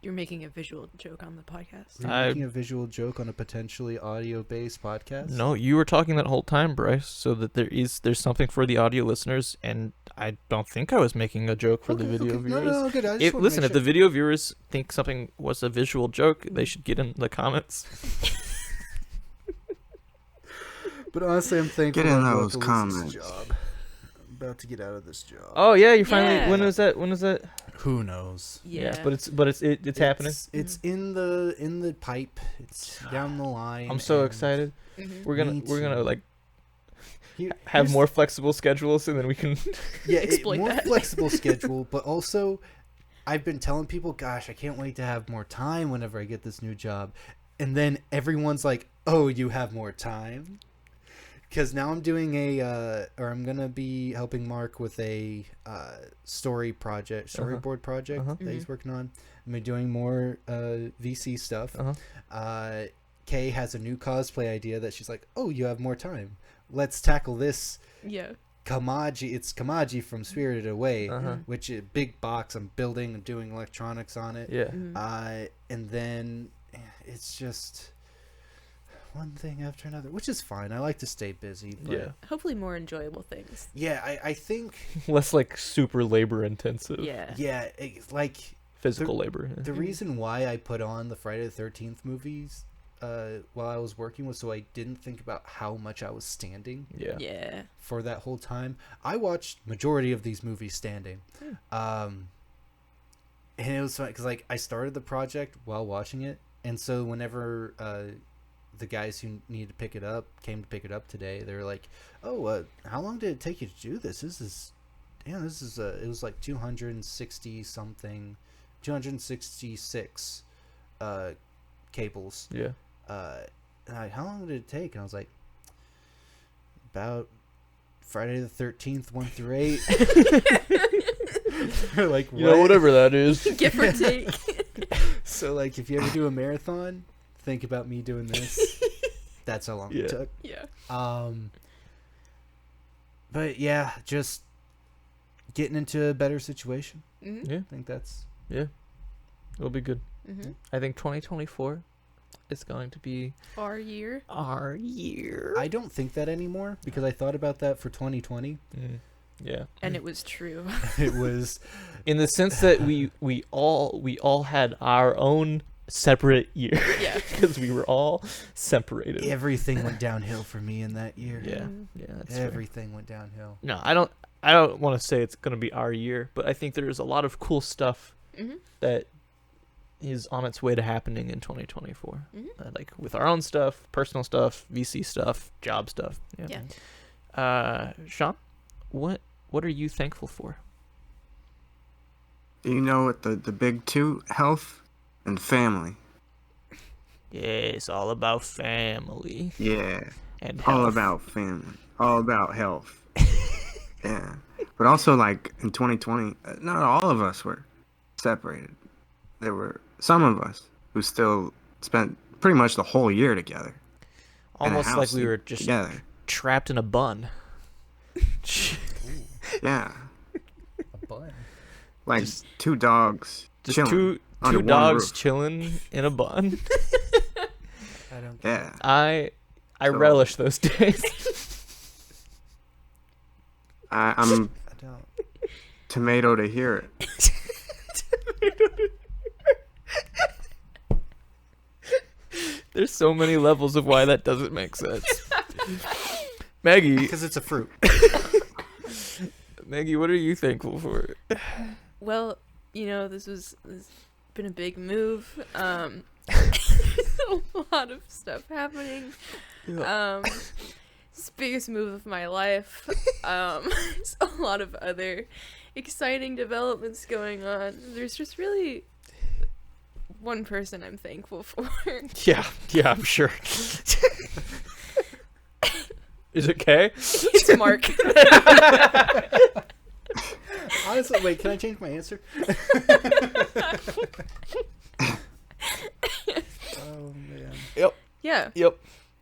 You're making a visual joke on the podcast. Were you making a visual joke on a potentially audio-based podcast. No, you were talking that whole time, Bryce, so that there's something for the audio listeners, and I don't think I was making a joke for the video viewers. No, good. I just If wanna listen, make if the sure. video viewers think something was a visual joke, they should get in the comments. But honestly, I'm thankful. Get in I'm about those to lose comments. this job. I'm about to get out of this job. Oh yeah, you finally. Yeah. When was that? When was that? Who knows? Yeah. But it's happening. It's in the pipe. It's down the line. I'm so and excited. Mhm. We're gonna Me we're gonna too. like have here's- more flexible schedules, and then we can. yeah, exploit more that. flexible schedule, but also I've been telling people, gosh, I can't wait to have more time whenever I get this new job. And then everyone's like, oh, you have more time? Because now I'm doing I'm going to be helping Mark with a storyboard project that he's working on. I'm be doing more VC stuff. Kay has a new cosplay idea that she's like, oh, you have more time. Let's tackle this. Yeah. Kamaji from Spirited Away, which is a big box I'm building and doing electronics on it. Yeah. And then it's just one thing after another, which is fine. I like to stay busy. But Yeah. Hopefully more enjoyable things. yeah, I think Less like super labor intensive. Yeah. yeah, it's like Physical labor. the reason why I put on the Friday the 13th movies while I was working was so I didn't think about how much I was standing. Yeah. Yeah. For that whole time. I watched majority of these movies standing. And it was fun because like I started the project while watching it, and so whenever the guys who needed to pick it up came to pick it up today, they were like, oh, how long did it take you to do this? This is it was like 266 cables. Yeah. And how long did it take? And I was like, about Friday the 13th, 1 through 8. They're like, You know, whatever that is. Give or take. So, like, if you ever do a marathon, think about me doing this. That's how long it took. Yeah. But yeah, just getting into a better situation. Mm-hmm. Yeah. I think that's It'll be good. Mm-hmm. I think 2024 is going to be Our year. our year. I don't think that anymore because I thought about that for 2020. Yeah. And it was true. It was In the sense that we all had our own separate year. Yeah. Because we were all separated. everything went downhill for me in that year. Yeah. Mhm. Yeah, that's fair. Everything went downhill. No, I don't want to say it's going to be our year, but I think there's a lot of cool stuff Mm-hmm. that is on its way to happening in 2024. Mm-hmm. Like with our own stuff, personal stuff, VC stuff, job stuff. Yeah. Sean, what are you thankful for? You know what the big two? Health and family. Yeah, it's all about family Yeah. and All health. about family. All about health. Yeah. But also, like, in 2020, not all of us were separated. There were some of us who still spent pretty much the whole year together. in a Almost like house we were just together. trapped in a bun. Yeah. A bun. Like two dogs Just chilling two under one dogs roof. chilling in a bun. I don't. Yeah. I So- relish those days. I'm I don't. tomato to hear it. There's so many levels of why that doesn't make sense. Maggie, Because it's a fruit. what are you thankful for? Well, this has been a big move. A lot of stuff happening. It's the biggest move of my life. There's a lot of other exciting developments going on. There's just really one person I'm thankful for. Yeah, I'm sure. Is it Kay? It's Mark. Honestly, wait, can I change my answer? Oh, man. Yeah. Yep.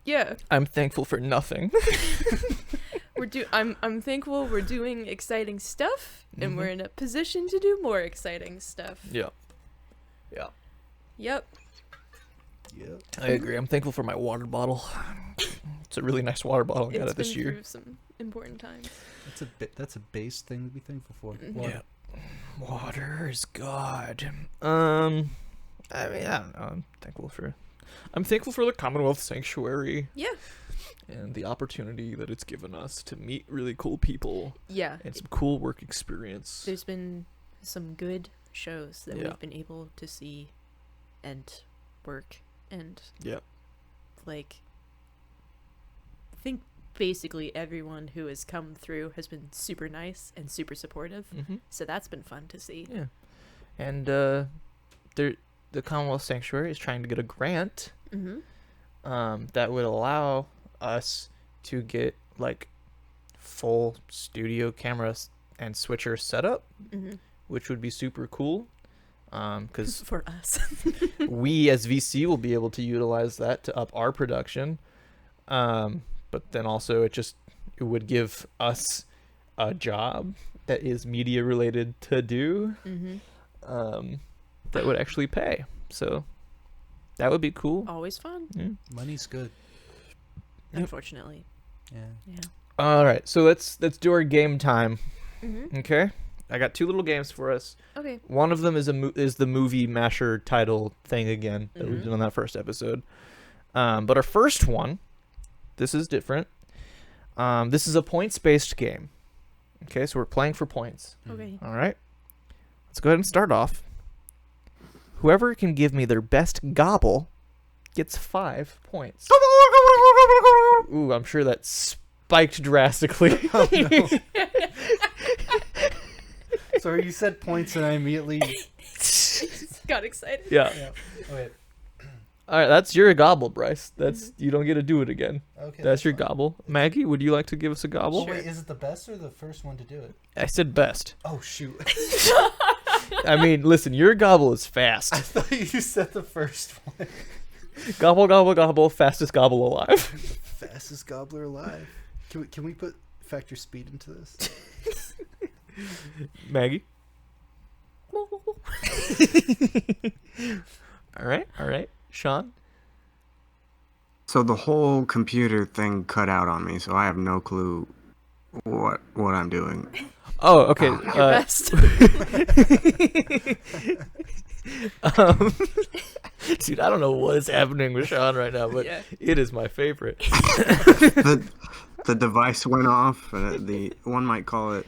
Yeah. I'm thankful for nothing. I'm thankful we're doing exciting stuff and we're in a position to do more exciting stuff. Yeah. Yep. Yep. I agree. I'm thankful for my water bottle. It's a really nice water bottle. I got It's it this been year. through some important times. That's a base thing to be thankful for. Mhm. Yeah. Water is God. I mean, I don't know. I'm thankful for the Commonwealth Sanctuary Yeah. and the opportunity that it's given us to meet really cool people Yeah. and some cool work experience. There's been some good shows that Yeah. we've been able to see and work and Yep. like think basically everyone who has come through has been super nice and super supportive. Mm-hmm. So that's been fun to see. Yeah. And the Commonwealth Sanctuary is trying to get a grant that would allow us to get like full studio cameras and switcher setup, which would be super cool. Because for us, we as VC will be able to utilize that to up our production. But then also it would give us a job that is media related to do, that would actually pay. So that would be cool. always fun. Yeah. Money's good. Unfortunately, Yeah. All right, so let's do our game time. Mm-hmm. Okay, I got 2 little games for us. Okay. One of them is the movie masher title thing again that we did on that first episode. But our first one, this is different. This is a points-based game. Okay, so we're playing for points. Okay. All right, let's go ahead and start off. Whoever can give me their best gobble gets 5 points. Ooh, I'm sure that spiked drastically. Oh, no. Sorry, you said points and I immediately... Got excited. Yeah. Oh, wait. All right, that's your gobble, Bryce. That's you don't get to do it again. Okay. That's your fine. gobble. Maggie, would you like to give us a gobble? Oh, wait, is it the best or the first one to do it? I said best. Oh, shoot. I mean, listen, your gobble is fast. I thought you said the first one. Gobble, gobble, gobble, fastest gobble alive. Fastest gobbler alive. Can we factor speed into this? Maggie? All right. Sean? So the whole computer thing cut out on me, so I have no clue what I'm doing. Oh, okay. Your best. Dude, I don't know what is happening with Sean right now, but Yeah. it is my favorite. The device went off. The one might call it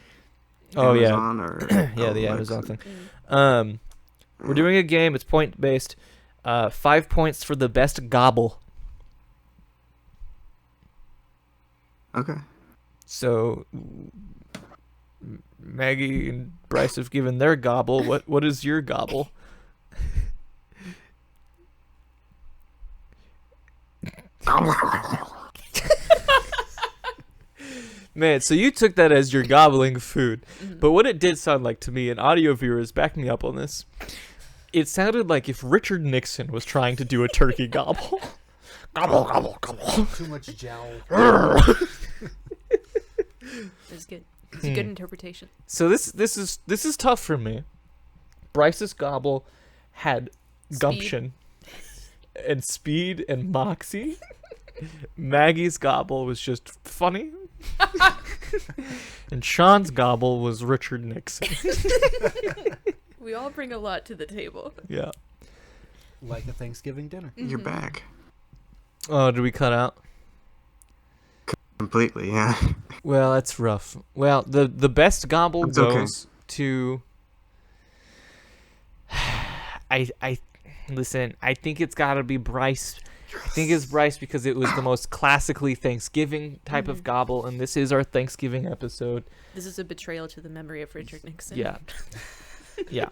Oh, yeah. Amazon or Yeah, the Alexa. Amazon thing. We're doing a game. It's point based. 5 points for the best gobble. Okay. So Maggie and Bryce have given their gobble. What is your gobble? Man, so you took that as your gobbling food. But what it did sound like to me, and audio viewers back me up on this, it sounded like if Richard Nixon was trying to do a turkey gobble. Gobble, gobble, gobble. Too much jowl. It's good. It's a good interpretation. So this is tough for me. Bryce's gobble had gumption and speed and moxie. Maggie's gobble was just funny. And Sean's gobble was Richard Nixon. We all bring a lot to the table. Yeah. Like a Thanksgiving dinner. You're back. Oh, did we cut out? Completely, yeah. Well, that's rough. Well, the best gobble It's okay. goes to I listen, I think it's got to be Bryce. I think it's Bryce because it was the most classically Thanksgiving type of gobble, and this is our Thanksgiving episode. This is a betrayal to the memory of Richard Nixon. Yeah. Yeah.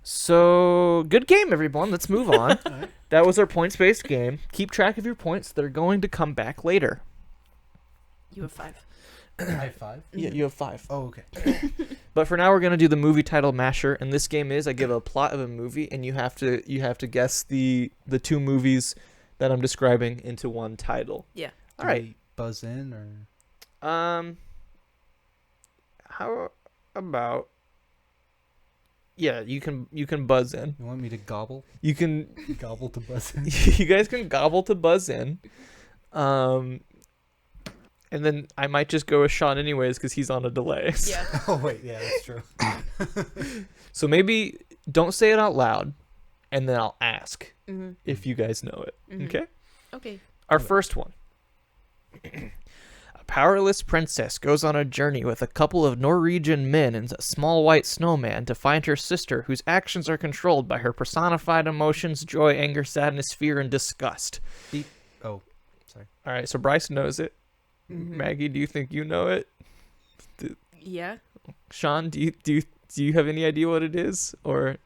So, good game, everyone. Let's move on. Alright. That was our points-based game. Keep track of your points. They're going to come back later. You have 5. I have 5. Yeah, you have 5. Oh, okay. But for now, we're gonna do the movie title masher, and this game is I give a plot of a movie, and you have to guess the 2 movies that I'm describing into one title. Yeah. All right. Do we buzz in or? How about? Yeah, you can buzz in. You want me to gobble? You can. Gobble to buzz in? You guys can gobble to buzz in. And then I might just go with Sean anyways because he's on a delay. Yeah. Oh, wait. Yeah, that's true. So maybe don't say it out loud, and then I'll ask Mm-hmm. if you guys know it. Mhm. Okay? Okay. Our first one. A powerless princess goes on a journey with a couple of Norwegian men and a small white snowman to find her sister, whose actions are controlled by her personified emotions, joy, anger, sadness, fear, and disgust. Oh, sorry. All right, so Bryce knows it. Maggie, do you think you know it? Yeah. Sean, do you have any idea what it is, or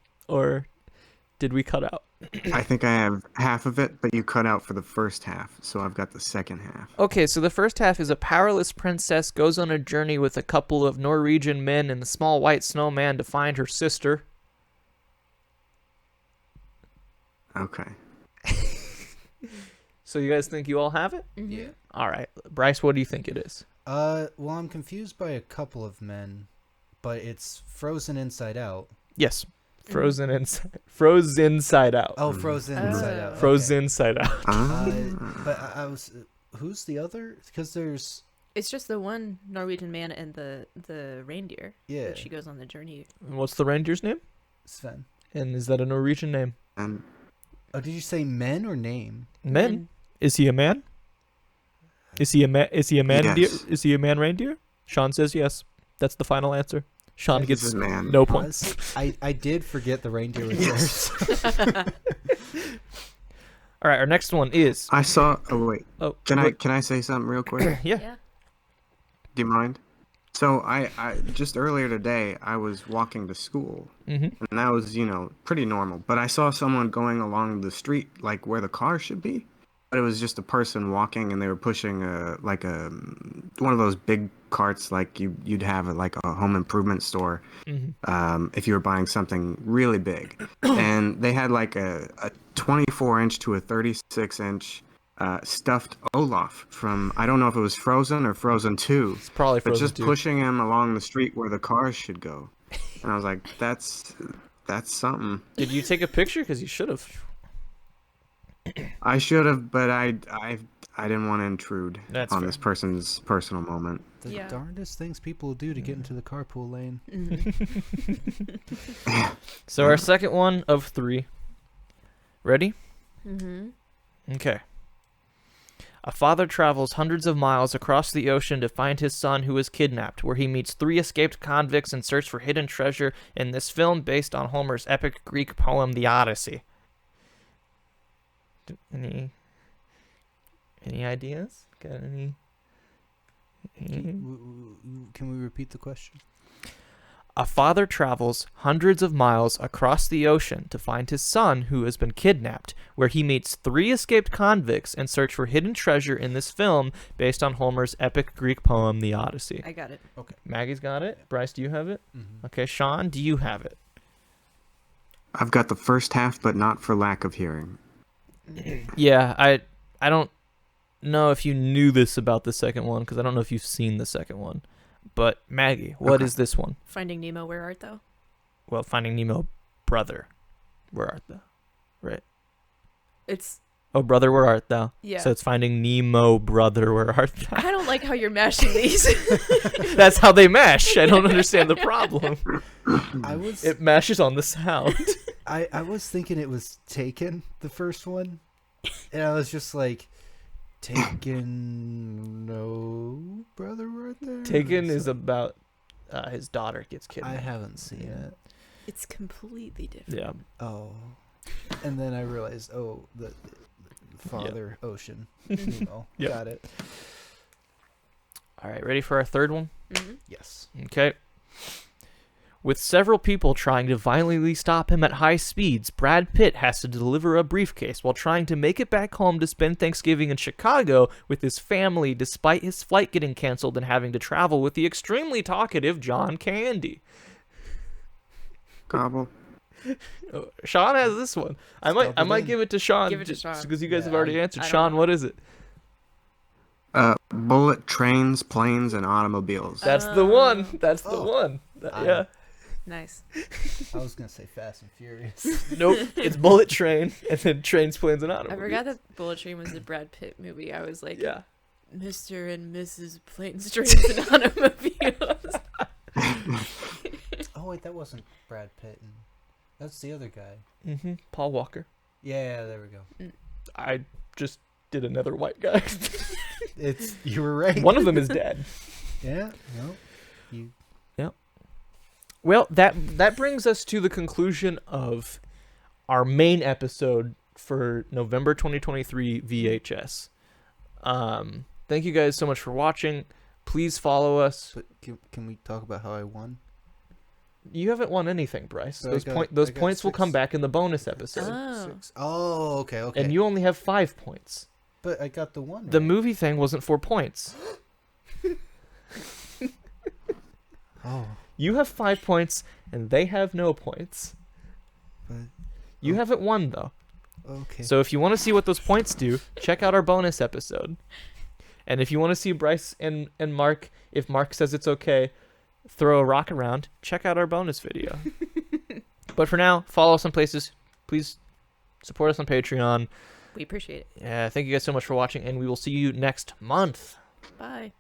did we cut out? I think I have half of it, but you cut out for the first half, so I've got the second half. Okay, so the first half is a powerless princess goes on a journey with a couple of Norwegian men and a small white snowman to find her sister. Okay. So you guys think you all have it? Yeah. All right. Bryce, what do you think it is? Well, I'm confused by a couple of men, but it's Frozen Inside Out. Yes. Frozen Inside Out. Oh, Frozen Inside Out. Frozen Inside Out. But I was... Who's the other? Because there's... It's just the one Norwegian man and the reindeer. Yeah. She goes on the journey. What's the reindeer's name? Sven. And is that a Norwegian name? And Oh, did you say men or name? Men? Is he a man? Is he a man? Is he a man? Yes. Is he a man reindeer? Sean says yes. That's the final answer. Sean this gets is man. no points. I did forget the reindeer was theirs. All right, our next one is. I saw. Oh wait. Oh, Can I say something real quick? Yeah. Yeah. Do you mind? So I just earlier today I was walking to school, Mm-hmm. and that was pretty normal. But I saw someone going along the street like where the car should be, but it was just a person walking, and they were pushing one of those big carts like you'd have at like a home improvement store, if you were buying something really big, and they had like a 24-inch to a 36-inch. Stuffed Olaf from, I don't know if it was Frozen or Frozen 2. It's probably but Frozen just 2. pushing him along the street where the cars should go. And I was like, that's something. Did you take a picture? Because you should have. I should have, but I didn't want to intrude That's on fair. this person's personal moment. The Yeah. darndest things people do to get into the carpool lane. So our second one of 3. Ready? Okay. A father travels hundreds of miles across the ocean to find his son who is kidnapped, where he meets 3 escaped convicts and search for hidden treasure in this film based on Homer's epic Greek poem, The Odyssey. Any ideas? Got any? Can we repeat the question? A father travels hundreds of miles across the ocean to find his son who has been kidnapped, where he meets 3 escaped convicts and search for hidden treasure in this film based on Homer's epic Greek poem, The Odyssey. I got it. Okay. Maggie's got it. Bryce, do you have it? Mm-hmm. Okay, Sean, do you have it? I've got the first half, but not for lack of hearing. Yeah, I don't know if you knew this about the second one, because I don't know if you've seen the second one. But Maggie, what is this one? Finding Nemo, where art thou? Well, Finding Nemo, brother, where art thou? Right. It's Oh, brother, where art thou? yeah. So it's Finding Nemo, brother, where art thou? I don't like how you're mashing these. That's how they mesh. I don't understand the problem. It mashes on the sound. I was thinking it was Taken, the first one, and I was just like, Taken, no, brother, right there. Taken is about his daughter gets I kidnapped. haven't seen it. It's completely different. Yeah. Oh, and then I realized, the father ocean. Nemo. Yep. Got it. All right, ready for our third one? Yes. Okay. With several people trying to violently stop him at high speeds, Brad Pitt has to deliver a briefcase while trying to make it back home to spend Thanksgiving in Chicago with his family, despite his flight getting canceled and having to travel with the extremely talkative John Candy. Gobble. Sean has this one. I might give it to Sean. Give it to Sean. Because you guys have Yeah, already answered. I don't Sean, know. what is it? Bullet trains, planes, and automobiles. That's the one. That's the Oh. one. Yeah. Nice. I was gonna say Fast and Furious. Nope. It's Bullet Train and then Trains, Planes, and I Automobiles. forgot that Bullet Train was a Brad Pitt movie. I was like, Yeah. Mr. and Mrs. Planes, Trains, and Automobiles. Oh wait, that wasn't Brad Pitt. That's the other guy. Mm-hmm. Paul Walker. Yeah, there we go. I just did another white guy. You were right. One of them is dead. Yeah. No. You. Well, that brings us to the conclusion of our main episode for November 2023 VHS. thank you guys so much for watching. Please follow us. But can we talk about how I won? You haven't won anything, Bryce. But Those I got points will 6. come back in the bonus episode. Oh. 6. Oh, okay. And you only have 5 points. But I got the one. The right. movie thing wasn't 4 points. Oh, You have 5 points, and they have no points. but You haven't won, though. okay. So if you want to see what those points do, check out our bonus episode. And if you want to see Bryce and Mark, if Mark says it's okay, throw a rock around, check out our bonus video. But for now, follow us on places. Please support us on Patreon. We appreciate it. Yeah, thank you guys so much for watching, and we will see you next month. Bye.